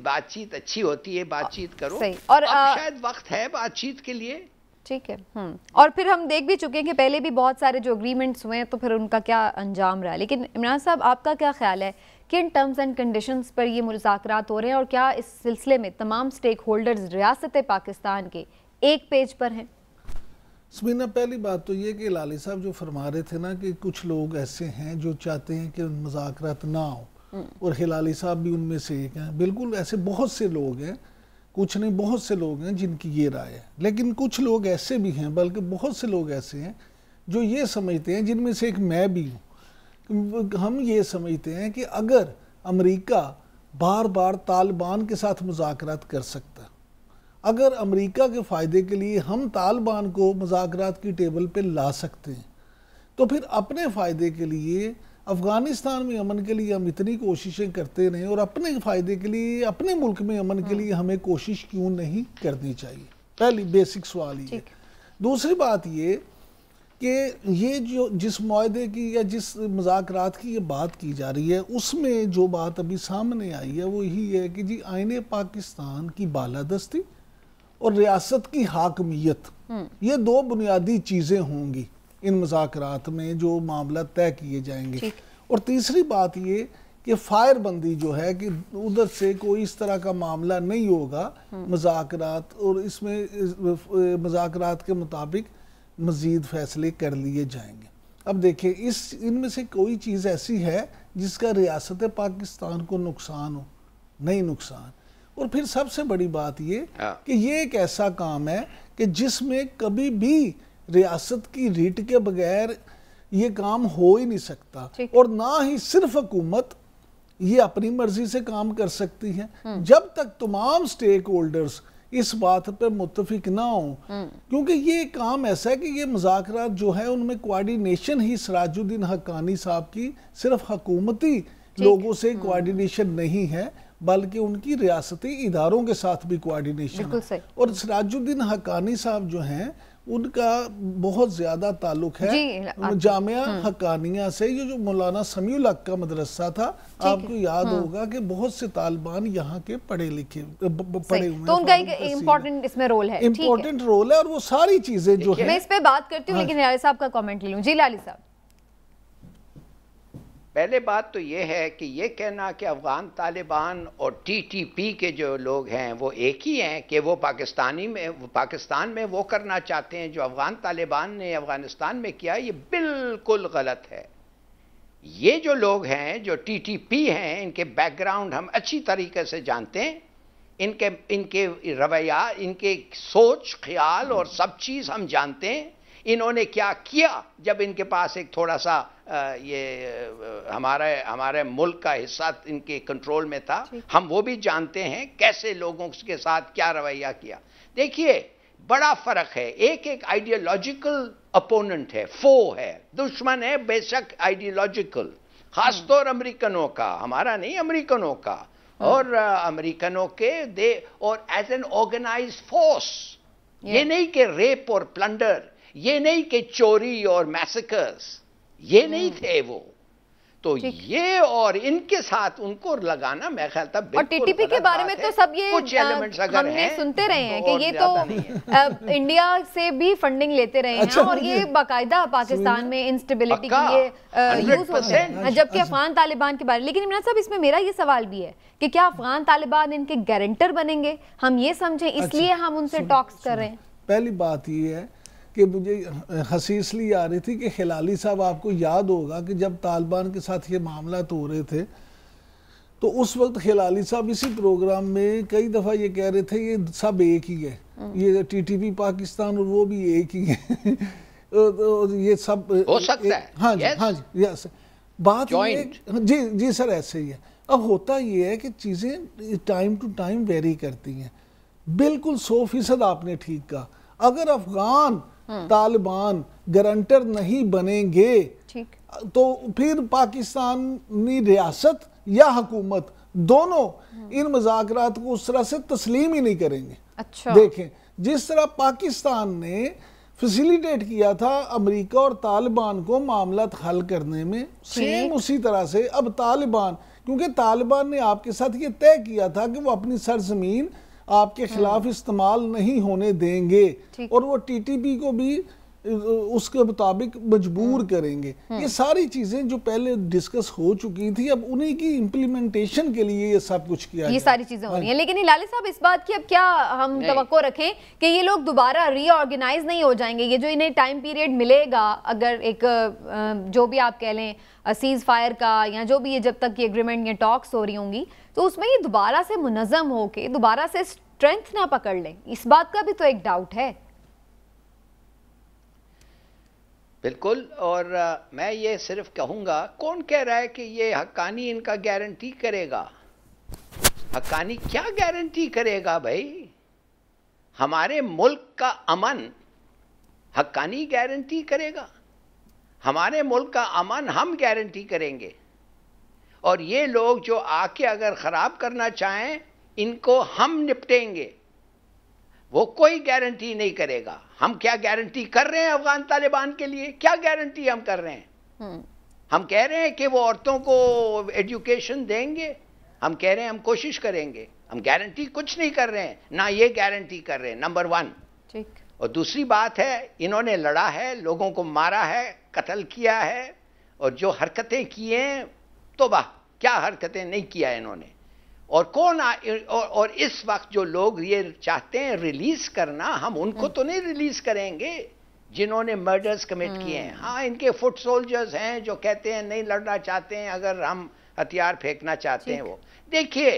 बातचीत अच्छी होती है, बातचीत करो, और शायद वक्त है बातचीत के लिए।
ठीक है। और फिर हम देख भी चुके हैं कि पहले भी बहुत सारे जो एग्रीमेंट्स हुए हैं, तो फिर उनका क्या अंजाम रहा। लेकिन इमरान साहब, आपका क्या ख्याल है, किन टर्म्स एंड कंडीशंस पर ये मुज़ाकरात हो रहे हैं, और क्या इस सिलसिले में तमाम स्टेक होल्डर्स रियासत पाकिस्तान के एक पेज पर हैं?
समीना, पहली बात तो ये कि लाली साहब जो फरमा रहे थे ना कि कुछ लोग ऐसे हैं जो चाहते हैं कि मुज़ाकरात ना हो, और हिलाली साहब भी उनमें से एक हैं। बिल्कुल ऐसे बहुत से लोग हैं, कुछ नहीं बहुत से लोग हैं जिनकी ये राय है। लेकिन कुछ लोग ऐसे भी हैं, बल्कि बहुत से लोग ऐसे हैं जो ये समझते हैं, जिनमें से एक मैं भी हूँ, हम ये समझते हैं कि अगर अमेरिका बार बार तालिबान के साथ मुज़ाकरात कर सकता, अगर अमेरिका के फ़ायदे के लिए हम तालिबान को मुज़ाकरात की टेबल पे ला सकते हैं, तो फिर अपने फ़ायदे के लिए अफ़गानिस्तान में अमन के लिए हम इतनी कोशिशें करते रहें, और अपने फ़ायदे के लिए अपने मुल्क में अमन के लिए हमें कोशिश क्यों नहीं करनी चाहिए? पहली बेसिक सवाल ये। दूसरी बात ये कि ये जो जिस मुआहदे की या जिस मुज़ाकरात की ये बात की जा रही है, उसमें जो बात अभी सामने आई है वो यही है कि जी आईने पाकिस्तान की बालादस्ती और रियासत की हाकमियत, ये दो बुनियादी चीज़ें होंगी इन मुज़ाकरात में जो मामला तय किए जाएंगे। और तीसरी बात ये कि फायरबंदी जो है कि उधर से कोई इस तरह का मामला नहीं होगा मुज़ाकरात, और इसमें मुज़ाकरात के मुताबिक मज़ीद फैसले कर लिए जाएंगे। अब देखिए, इस इनमें से कोई चीज़ ऐसी है जिसका रियासत पाकिस्तान को नुकसान हो? नहीं नुकसान। और फिर सबसे बड़ी बात ये कि ये एक ऐसा काम है कि जिसमें कभी भी रियासत की रीट के बगैर ये काम हो ही नहीं सकता, और ना ही सिर्फ हुकूमत ये अपनी मर्जी से काम कर सकती है। जब तक तमाम स्टेक होल्डर्स इस बात पे मुत्तफिक ना हो, क्योंकि ये काम ऐसा है कि ये मुज़ाकरात जो है उनमें कोऑर्डिनेशन ही सराजुद्दीन हक्कानी साहब की सिर्फ हुकूमती लोगों से कोऑर्डिनेशन नहीं है, बल्कि उनकी रियासती इदारों के साथ भी कोऑर्डिनेशन है। और सराजुद्दीन हक्कानी साहब जो हैं उनका बहुत ज्यादा ताल्लुक है जामिया हकानिया से। ये जो मौलाना समीउल हक का मदरसा था, आपको याद होगा कि बहुत से तालिबान यहाँ के पढ़े लिखे पढ़े हुए,
तो उनका एक इम्पोर्टेंट इसमें रोल है,
इम्पोर्टेंट रोल है। और वो सारी चीजें जो है,
मैं इस पे बात करती हूँ, लेकिन लाली साहब का कमेंट ले लूं। जी लाली साहब।
पहले बात तो ये है कि ये कहना कि अफगान तालिबान और टीटीपी के जो लोग हैं वो एक ही हैं, कि वो पाकिस्तान में वो करना चाहते हैं जो अफगान तालिबान ने अफगानिस्तान में किया, ये बिल्कुल गलत है। ये जो लोग हैं जो टीटीपी हैं, इनके बैकग्राउंड हम अच्छी तरीके से जानते हैं, इनके रवैया, इनके सोच ख्याल और सब चीज़ हम जानते हैं। इन्होंने क्या किया जब इनके पास एक थोड़ा सा हमारे मुल्क का हिस्सा इनके कंट्रोल में था, हम वो भी जानते हैं कैसे लोगों के साथ क्या रवैया किया। देखिए बड़ा फर्क है, एक आइडियोलॉजिकल अपोनेंट है, फो है, दुश्मन है बेशक आइडियोलॉजिकल, खासतौर अमेरिकनों का, हमारा नहीं, अमेरिकनों का, और अमेरिकनों के और एज एन ऑर्गेनाइज्ड फोर्स। ये नहीं कि रेप और प्लंडर, ये नहीं कि चोरी और मैसेकर्स, ये नहीं थे वो। तो ये और इनके साथ उनको लगाना मैं ख्याल था बिल्कुल।
और टीटीपी के बारे में तो सब ये
कुछ एलिमेंट्स अगर
हमने सुनते रहे हैं कि ये तो इंडिया से भी फंडिंग लेते रहे हैं, और ये बाकायदा पाकिस्तान में इंस्टेबिलिटी के लिए यूज होते हैं, जबकि अफगान तालिबान के बारे। लेकिन इमरान साहब, इसमें मेरा ये सवाल भी है कि क्या अफगान तालिबान इनके गारंटर बनेंगे, हम ये समझें इसलिए हम उनसे टॉक्स कर रहे हैं?
पहली बात ये है कि मुझे हंसी इसलिए आ रही थी कि हिलाली साहब, आपको याद होगा कि जब तालिबान के साथ ये मामला तो हो रहे थे, तो उस वक्त हिलाली साहब इसी प्रोग्राम में कई दफ़ा ये कह रहे थे ये सब एक ही है, ये टीटीपी पाकिस्तान और वो भी एक ही है। ये सब
हो सकता है।
हाँ जी, हाँ जी, यस। बात जी सर, ऐसे ही है। अब होता ये है कि चीज़ें टाइम टू टाइम वेरी करती हैं। बिल्कुल 100% आपने ठीक कहा। अगर अफगान तालिबान गारंटर नहीं बनेंगे तो फिर पाकिस्तानी रियासत या हुकूमत दोनों इन मुज़ाकरात को उस तरह से तस्लीम ही नहीं करेंगे।
अच्छा।
देखें, जिस तरह पाकिस्तान ने फैसिलिटेट किया था अमेरिका और तालिबान को मामला हल करने में, सेम उसी तरह से अब तालिबान, क्योंकि तालिबान ने आपके साथ ये तय किया था कि वो अपनी सरजमीन आपके खिलाफ इस्तेमाल नहीं होने देंगे, और वो टीटीपी को भी उसके मुताबिक मजबूर करेंगे। ये सारी चीजें जो पहले डिस्कस हो चुकी थी, अब उन्हीं की इम्प्लीमेंटेशन के लिए ये सब कुछ किया, ये
सारी चीजें हो रही हैं। लेकिन लाली साहब, इस बात की अब क्या हम तवक्को रखें कि ये लोग दोबारा रीऑर्गेनाइज नहीं हो जाएंगे? ये जो इन्हें टाइम पीरियड मिलेगा, अगर एक जो भी आप कह लें सीज फायर का, या जो भी ये जब तक ये एग्रीमेंट या टॉक्स हो रही होंगी, तो उसमें ये दोबारा से मुनज़्ज़म होके दोबारा से स्ट्रेंथ ना पकड़ लें, इस बात का भी तो एक डाउट है।
बिल्कुल। और मैं ये सिर्फ कहूँगा, कौन कह रहा है कि ये हक्कानी इनका गारंटी करेगा? हक्कानी क्या गारंटी करेगा भाई? हमारे मुल्क का अमन हक्कानी गारंटी करेगा? हमारे मुल्क का अमन हम गारंटी करेंगे, और ये लोग जो आके अगर ख़राब करना चाहें, इनको हम निपटेंगे, वो कोई गारंटी नहीं करेगा। हम क्या गारंटी कर रहे हैं अफगान तालिबान के लिए? क्या गारंटी हम कर रहे हैं? हम कह रहे हैं कि वो औरतों को एजुकेशन देंगे, हम कह रहे हैं हम कोशिश करेंगे, हम गारंटी कुछ नहीं कर रहे हैं, ना ये गारंटी कर रहे हैं, नंबर 1। ठीक। और दूसरी बात है, इन्होंने लड़ा है, लोगों को मारा है, कत्ल किया है, और जो हरकतें की हैं, तो वाह क्या हरकतें नहीं किया इन्होंने। और और इस वक्त जो लोग ये चाहते हैं रिलीज करना, हम उनको तो नहीं रिलीज करेंगे जिन्होंने मर्डर्स कमिट किए हैं। हाँ, इनके फुट सोल्जर्स हैं जो कहते हैं नहीं लड़ना चाहते हैं, अगर हम हथियार फेंकना चाहते हैं वो। देखिए,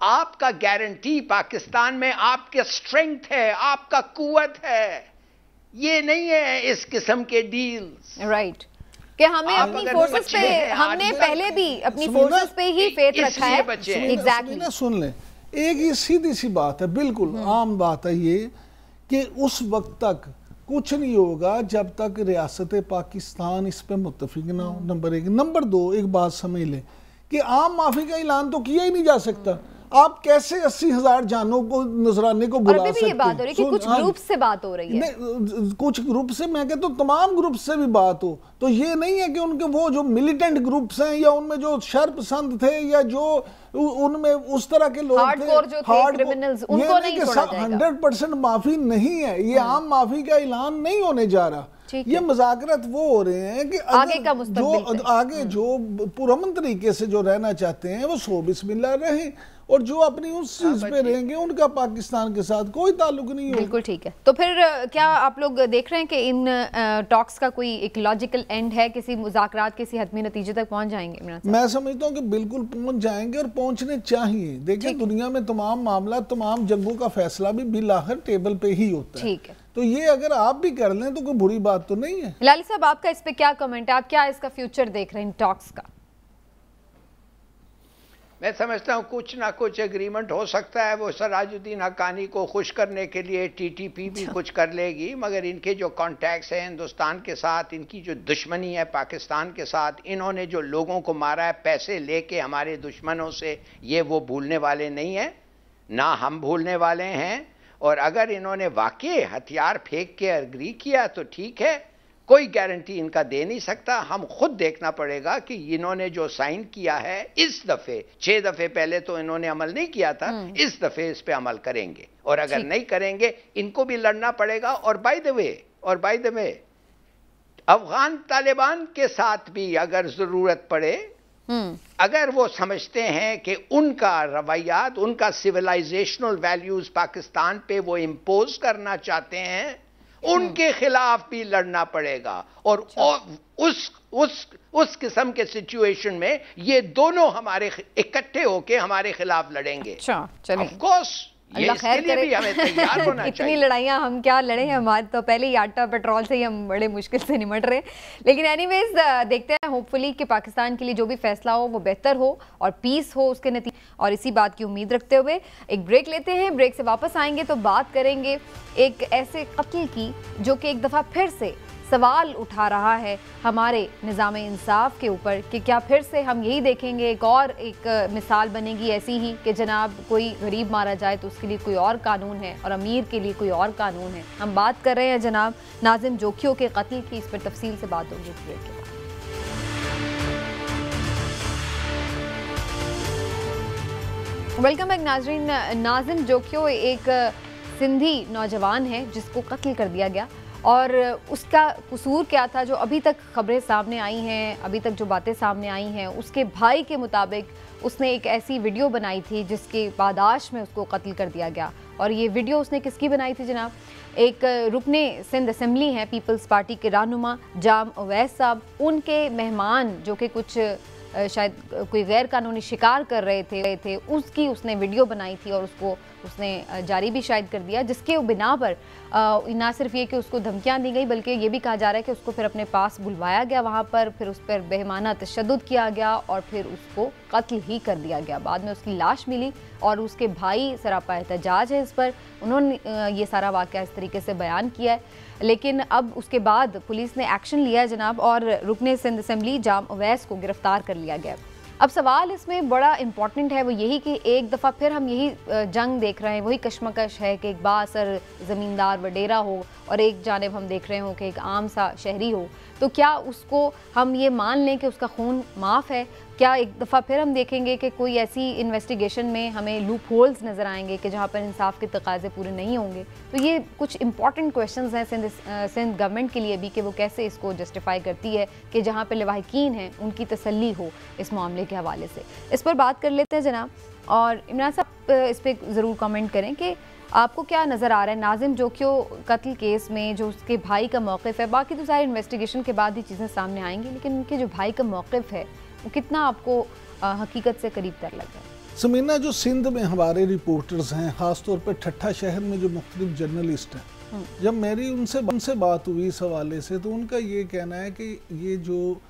आपका गारंटी पाकिस्तान में आपके स्ट्रेंथ है, आपका कुव्वत है, ये नहीं है इस किस्म के डील्स।
राइट, कि हमें अपनी फोर्सेस पे, हमने पहले भी अपनी फोर्सेस पे ही फेथ रखा है।
एग्जैक्टली। सुन लें, एक ही सीधी सी बात है, बिल्कुल आम बात है ये, कि उस वक्त तक कुछ नहीं होगा जब तक रियासत पाकिस्तान इस पे मुत्तफिक ना हो, नंबर 1। नंबर 2, एक बात समझ लें कि आम माफी का ऐलान तो किया ही नहीं जा सकता। आप कैसे 80,000 जानों को नजराने को बुला सकते हैं?
ये बात हो रही है कि कुछ ग्रुप से बात हो रही है,
कुछ ग्रुप से, मैं कहता हूँ तमाम ग्रुप से भी बात हो, तो ये नहीं है कि उनके वो जो मिलिटेंट ग्रुप्स हैं या उनमें जो शर पसंद थे या जो उनमें उस तरह के लोग थे,
हार्ड क्रिमिनल्स, उनको नहीं छोड़ा जाएगा।
100% माफी नहीं है, ये आम माफी का ऐलान नहीं होने जा रहा। ये मुज़ाकरात वो हो रहे हैं कि
आगे का मुस्तकबिल
आगे जो पुरअमन तरीके से जो रहना चाहते हैं वो सो बिस्मिल्लाह रहें, और जो अपनी उस चीज पे रहेंगे उनका पाकिस्तान के साथ कोई ताल्लुक नहीं होगा।
बिल्कुल ठीक है। तो फिर क्या आप लोग देख रहे हैं कि इन टॉक्स का कोई एक लॉजिकल एंड है, किसी मुज़ाकरात किसी हतमी नतीजे तक पहुंच जाएंगे?
मैं समझता हूँ कि बिल्कुल पहुंच जाएंगे और पहुंचने चाहिए। देखिए दुनिया में तमाम मामला, तमाम जंगों का फैसला भी बिलाखिर टेबल पे ही होता है।
ठीक है,
तो ये अगर आप भी कर लें तो कोई बुरी बात तो नहीं है।
लाली साहब, आपका इस पे क्या कमेंट है? आप क्या इसका फ्यूचर देख रहे हैं इन टॉक्स का?
मैं समझता हूँ कुछ ना कुछ एग्रीमेंट हो सकता है। वो सराजुद्दीन हक्कानी को खुश करने के लिए टीटीपी भी कुछ कर लेगी, मगर इनके जो कॉन्टैक्ट्स हैं हिंदुस्तान के साथ, इनकी जो दुश्मनी है पाकिस्तान के साथ, इन्होंने जो लोगों को मारा है पैसे लेके हमारे दुश्मनों से, ये वो भूलने वाले नहीं हैं, ना हम भूलने वाले हैं। और अगर इन्होंने वाकई हथियार फेंक के एग्री किया तो ठीक है, कोई गारंटी इनका दे नहीं सकता। हम खुद देखना पड़ेगा कि इन्होंने जो साइन किया है इस दफे, 6 दफे पहले तो इन्होंने अमल नहीं किया था, इस दफे इस पे अमल करेंगे, और अगर नहीं करेंगे इनको भी लड़ना पड़ेगा। और by the way Afghan Taliban के साथ भी अगर जरूरत पड़े, अगर वो समझते हैं कि उनका रवैयात, उनका सिविलाइजेशनल वैल्यूज पाकिस्तान पे वो इम्पोज करना चाहते हैं, उनके खिलाफ भी लड़ना पड़ेगा। और उस किस्म के सिचुएशन में ये दोनों हमारे इकट्ठे होके हमारे खिलाफ लड़ेंगे। ऑफ कोर्स
अल्लाह खैर करे।
भी हमें तैयार होना
इतनी
चाहिए।
लड़ाइयाँ हम क्या लड़े हैं, हमारे तो पहले ही आटा पेट्रोल से ही हम बड़े मुश्किल से निमट रहे। लेकिन एनीवेज देखते हैं, होपफुली कि पाकिस्तान के लिए जो भी फैसला हो वो बेहतर हो और पीस हो उसके नतीजे, और इसी बात की उम्मीद रखते हुए एक ब्रेक लेते हैं। ब्रेक से वापस आएंगे तो बात करेंगे एक ऐसे कत्ल की जो कि एक दफ़ा फिर से सवाल उठा रहा है हमारे निज़ाम इंसाफ के ऊपर, कि क्या फिर से हम यही देखेंगे, एक मिसाल बनेगी ऐसी ही कि जनाब कोई गरीब मारा जाए तो उसके लिए कोई और कानून है और अमीर के लिए कोई और कानून है। हम बात कर रहे हैं जनाब नाजिम जोखियों के कत्ल की। इस पर तफसील से बात होगी ब्रेक के बाद। वेलकम बैक नाजरीन। नाजिम जोखियो एक सिंधी नौजवान है जिसको कत्ल कर दिया गया, और उसका कसूर क्या था जो अभी तक खबरें सामने आई हैं, अभी तक जो बातें सामने आई हैं, उसके भाई के मुताबिक उसने एक ऐसी वीडियो बनाई थी जिसके पादाश में उसको कत्ल कर दिया गया। और ये वीडियो उसने किसकी बनाई थी जनाब? एक रुकने सिंध असेंबली हैं पीपल्स पार्टी के रहनुमा जाम अवैस साहब, उनके मेहमान जो कि कुछ शायद कोई गैर कानूनी शिकार कर रहे थे उसकी उसने वीडियो बनाई थी और उसको उसने जारी भी शायद कर दिया, जिसके बिना पर ना सिर्फ ये कि उसको धमकियां दी गई बल्कि ये भी कहा जा रहा है कि उसको फिर अपने पास बुलवाया गया वहाँ पर, फिर उस पर बेहमाना तशद्दुद किया गया और फिर उसको कत्ल ही कर दिया गया। बाद में उसकी लाश मिली और उसके भाई सरापा एहतजाज है इस पर, उन्होंने ये सारा वाक़या इस तरीके से बयान किया है। लेकिन अब उसके बाद पुलिस ने एक्शन लिया है जनाब, और रुकने सिंध असेंबली जाम अवैस को गिरफ्तार कर लिया गया। अब सवाल इसमें बड़ा इंपॉर्टेंट है वो यही कि एक दफ़ा फिर हम यही जंग देख रहे हैं, वही कशमकश है कि एक बाअसर ज़मींदार वडेरा हो और एक जानिब हम देख रहे हो कि एक आम सा शहरी हो। तो क्या उसको हम ये मान लें कि उसका खून माफ़ है? क्या एक दफ़ा फिर हम देखेंगे कि कोई ऐसी इन्वेस्टिगेशन में हमें लूप होल्स नज़र आएंगे कि जहाँ पर इंसाफ के तकाजे पूरे नहीं होंगे? तो ये कुछ इंपॉर्टेंट क्वेश्चंस हैं सिंध गवर्नमेंट के लिए भी कि वो कैसे इसको जस्टिफाई करती है कि जहाँ पर लवाहिकीन हैं उनकी तसल्ली हो इस मामले के हवाले से। इस पर बात कर लेते हैं जनाब, और इमरान साहब इस पर ज़रूर कमेंट करें कि आपको क्या नज़र आ रहा है नाजिम जोखियो कत्ल केस में जो उसके भाई का मौक़िफ़ है। बाकी तो सारी इन्वेस्टिगेशन के बाद ही चीज़ें सामने आएंगी, लेकिन उनके जो भाई का मौक़िफ़ है वो कितना आपको हकीकत से करीब तर लग रहा है?
समीना, जो सिंध में हमारे रिपोर्टर्स हैं, ख़ास तौर पर ठट्ठा शहर में जो मुख्तलिफ जर्नलिस्ट हैं, जब मेरी उनसे बात हुई इस हवाले से, तो उनका ये कहना है कि ये जो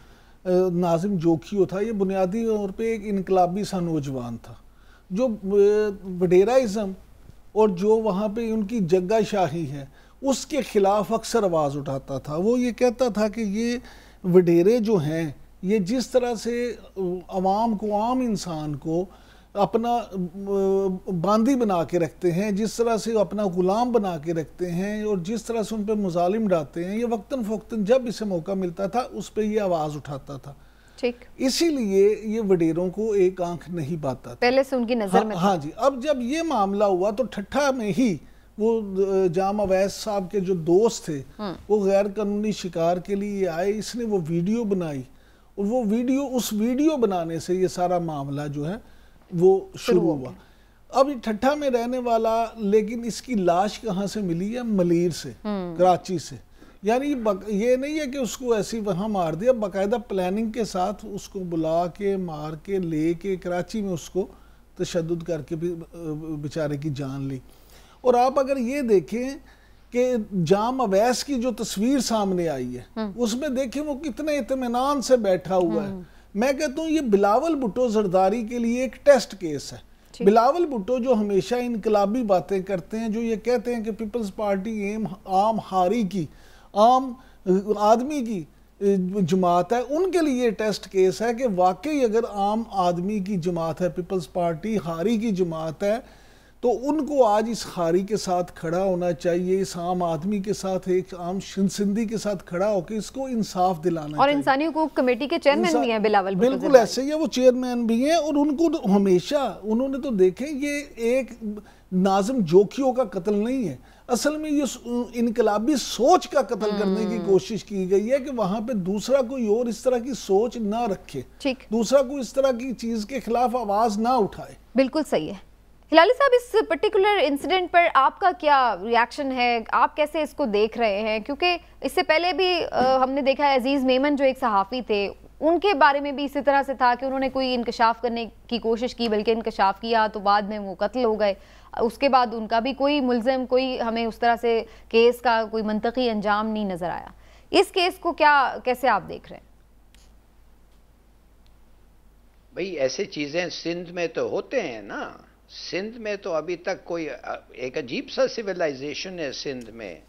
नाजिम जोखियो था ये बुनियादी तौर पर एक इनकलाबी सा नौजवान था जो वडेराइज़म और जो वहाँ पे उनकी जग्गा शाही है उसके ख़िलाफ़ अक्सर आवाज़ उठाता था। वो ये कहता था कि ये वडेरे जो हैं ये जिस तरह से आवाम को, आम इंसान को अपना बांदी बना के रखते हैं, जिस तरह से अपना गुलाम बना के रखते हैं और जिस तरह से उन पर मुजालिम डालते हैं, ये वक्तन फ़ौक्तन जब इसे मौका मिलता था उस पर ये आवाज़ उठाता था।
ठीक,
इसीलिए ये वडेरों को एक आंख नहीं बाता था,
पहले से उनकी नज़र में।
हाँ जी। अब जब ये मामला हुआ तो ठट्ठा में ही वो जाम अवैस साहब के जो दोस्त थे वो गैर कानूनी शिकार के लिए आए, इसने वो वीडियो बनाई और वो वीडियो, उस वीडियो बनाने से ये सारा मामला जो है वो शुरू हुआ। अब ये ठट्ठा में रहने वाला, लेकिन इसकी लाश कहाँ से मिली है? मलीर से, कराची से। यानी ये नहीं है कि उसको ऐसे वहाँ मार दिया, बाकायदा प्लानिंग के साथ उसको बुला के मार के ले के कराची में उसको तशद्दुद करके भी बेचारे की जान ली। और आप अगर ये देखें कि जाम अवैस की जो तस्वीर सामने आई है उसमें देखें वो कितने इत्मीनान से बैठा हुआ है। मैं कहता हूँ ये बिलावल भुट्टो जरदारी के लिए एक टेस्ट केस है। बिलावल भुट्टो जो हमेशा इनकलाबी बातें करते हैं, जो ये कहते हैं कि पीपल्स पार्टी आम हारी की, आम आदमी की जमात है, उनके लिए टेस्ट केस है कि वाकई अगर आम आदमी की जमात है, पीपल्स पार्टी हारी की जमात है, तो उनको आज इस हारी के साथ खड़ा होना चाहिए, इस आम आदमी के साथ, एक आम सिंधी के साथ खड़ा होकर इसको इंसाफ दिलाना
और
चाहिए।
इंसानी हुकूक कमेटी के चेयरमैन भी हैं बिलावल भुट्टो।
बिल्कुल ऐसे ही है, वो चेयरमैन भी हैं और उनको हमेशा उन्होंने तो देखे ये एक नाज़िम जोखियों का कत्ल नहीं है, असल में ये इनकलाबी सोच का कत्ल करने की कोशिश की गई है कि वहां पे दूसरा कोई और इस तरह की सोच ना रखे, दूसरा कोई इस तरह की चीज के खिलाफ आवाज ना उठाए।
बिल्कुल सही है। हिलाली साहब, इस पर्टिकुलर इंसिडेंट पर आपका क्या रिएक्शन है? आप कैसे इसको देख रहे हैं? क्योंकि इससे पहले भी हमने देखा है अजीज मेमन जो एक सहाफ़ी थे, उनके बारे में भी इसी तरह से था कि उन्होंने कोई इंकशाफ करने की कोशिश की, बल्कि इंकशाफ किया तो बाद में वो कत्ल हो गए। उसके बाद उनका भी कोई मुल्ज़िम, कोई हमें उस तरह से केस का कोई मंतकी अंजाम नहीं नज़र आया। इस केस को कैसे आप देख रहे हैं?
भाई ऐसे चीज़ें सिंध में तो होते हैं ना। सिंध में तो अभी तक कोई एक अजीब सा सिविलाइजेशन है सिंध में।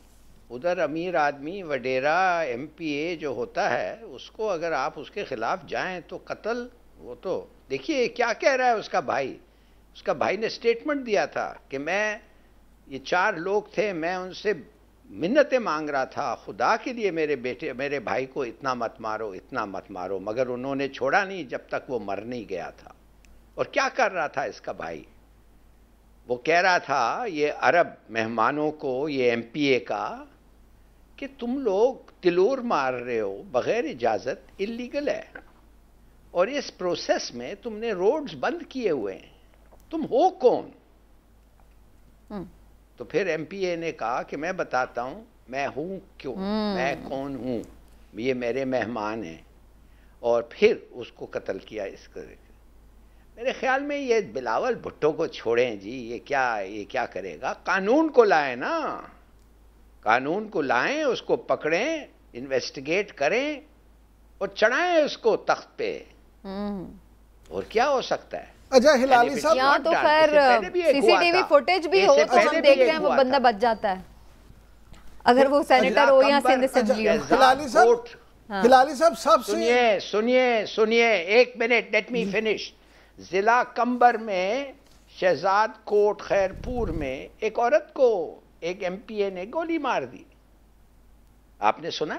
उधर अमीर आदमी वडेरा MPA जो होता है, उसको अगर आप उसके खिलाफ जाएं तो कत्ल। वो तो देखिए क्या कह रहा है उसका भाई। उसका भाई ने स्टेटमेंट दिया था कि मैं, ये 4 लोग थे, मैं उनसे मिन्नतें मांग रहा था, खुदा के लिए मेरे बेटे, मेरे भाई को इतना मत मारो, इतना मत मारो, मगर उन्होंने छोड़ा नहीं जब तक वो मर नहीं गया था। और क्या कर रहा था इसका भाई? वो कह रहा था ये अरब मेहमानों को, ये MPA का, कि तुम लोग तिलोर मार रहे हो बगैर इजाज़त, इल्लीगल है, और इस प्रोसेस में तुमने रोड्स बंद किए हुए हैं, तुम हो कौन? तो फिर MPA ने कहा कि मैं बताता हूं मैं हूं क्यों, मैं कौन हूं, ये मेरे मेहमान हैं, और फिर उसको कत्ल किया। इस मेरे ख्याल में ये बिलावल भुट्टो को छोड़ें जी, ये क्या करेगा? कानून को लाएं ना, कानून को लाएं, उसको पकड़ें, इन्वेस्टिगेट करें और चढ़ाएं उसको तख्त पे। और क्या हो सकता है?
अच्छा हिलाली साहब,
यहाँ तो खैर CCTV फुटेज भी हो तो हम देखते हैं वो बंदा बच जाता है, अगर वो सेनेटर हो या सिंध असेंबली हो।
हिलाली साहब सबसे
सुनिए 1 मिनट, लेट मी फिनिश। जिला कंबर में शहजाद कोट खैरपुर में एक औरत को एक MPA ने गोली मार दी। आपने सुना?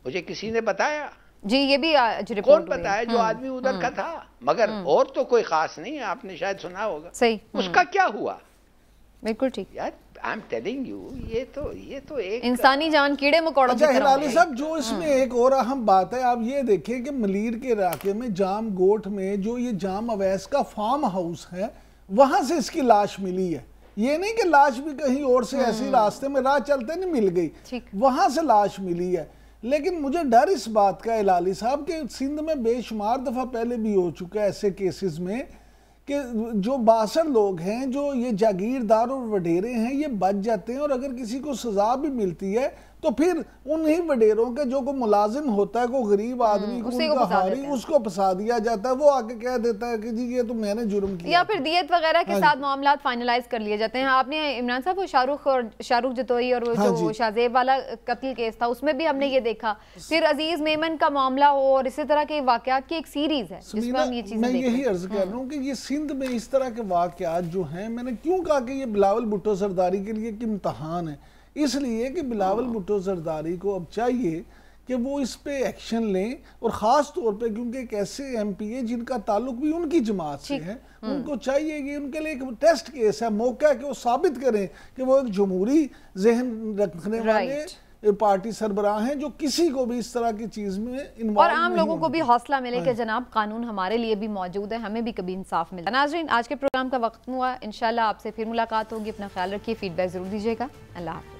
मुझे किसी ने बताया
जी, ये भी
कौन बताया? जो आदमी उधर का था, मगर और तो कोई खास नहीं है, आपने शायद सुना होगा।
सही।
उसका क्या हुआ?
बिल्कुल ठीक
यार, आई एम टेलिंग यू, ये तो एक
इंसानी जान कीड़े मकोड़ों की तरह।
हिलाली साहब, जो इसमें एक और अहम बात है, आप ये देखें कि मलीर के इलाके में जाम गोट में जो ये जाम अवैस का फार्म हाउस है, वहां से इसकी लाश मिली है। ये नहीं कि लाश भी कहीं और से ऐसी रास्ते में राह चलते नहीं मिल गई, वहां से लाश मिली है। लेकिन मुझे डर इस बात का हिलाली साहब कि सिंध में बेशुमार दफा पहले भी हो चुका है ऐसे केसेस में कि जो बासर लोग हैं, जो ये जागीरदार और वडेरे हैं, ये बच जाते हैं, और अगर किसी को सजा भी मिलती है तो फिर उन्हीं वडेरों के जो को मुलाजिम होता है, को गरीब आदमी को उनका हारी, उसको फंसा दिया जाता है। वो आके कह देता है कि जी ये तो मैंने जुर्म किया,
या फिर दियत वगैरह के साथ मामला फाइनलाइज कर लिए जाते हैं। आपने इमरान साहब वो शाहरुख जतोई और वो जो शाहजेब वाला कत्ल केस था उसमें भी हमने ये देखा, फिर अजीज मेमन का मामला हो, और इसी तरह के वाकयात की एक सीरीज है जिसमें हम ये चीजें
मैं यही अर्ज कर रहा हूँ कि ये सिंध में इस तरह के वाकयात जो हैं, मैंने क्यों कहा कि ये बिलावल भुट्टो जरदारी के लिए एक इम्तहान है, इसलिए कि बिलावल भुट्टो जरदारी को अब चाहिए कि वो इस पे एक्शन लें, और ख़ास तौर पे क्योंकि एक ऐसे एमपी है जिनका ताल्लुक भी उनकी जमात से है, उनको चाहिए कि उनके लिए एक टेस्ट केस है, मौका है कि वो साबित करें कि वो एक जमहूरी जहन रखने वाले पार्टी सरबराह हैं जो किसी को भी इस तरह की चीज में इन्वॉल्व, और
आम लोगों को भी हौसला मिले कि जनाब कानून हमारे लिए भी मौजूद है, हमें भी कभी इंसाफ मिले। नाज़रीन, आज के प्रोग्राम का वक्त हुआ, इंशाल्लाह आपसे फिर मुलाकात होगी। अपना ख्याल रखिए, फीडबैक जरूर दीजिएगा। अल्लाह हाफ़िज़।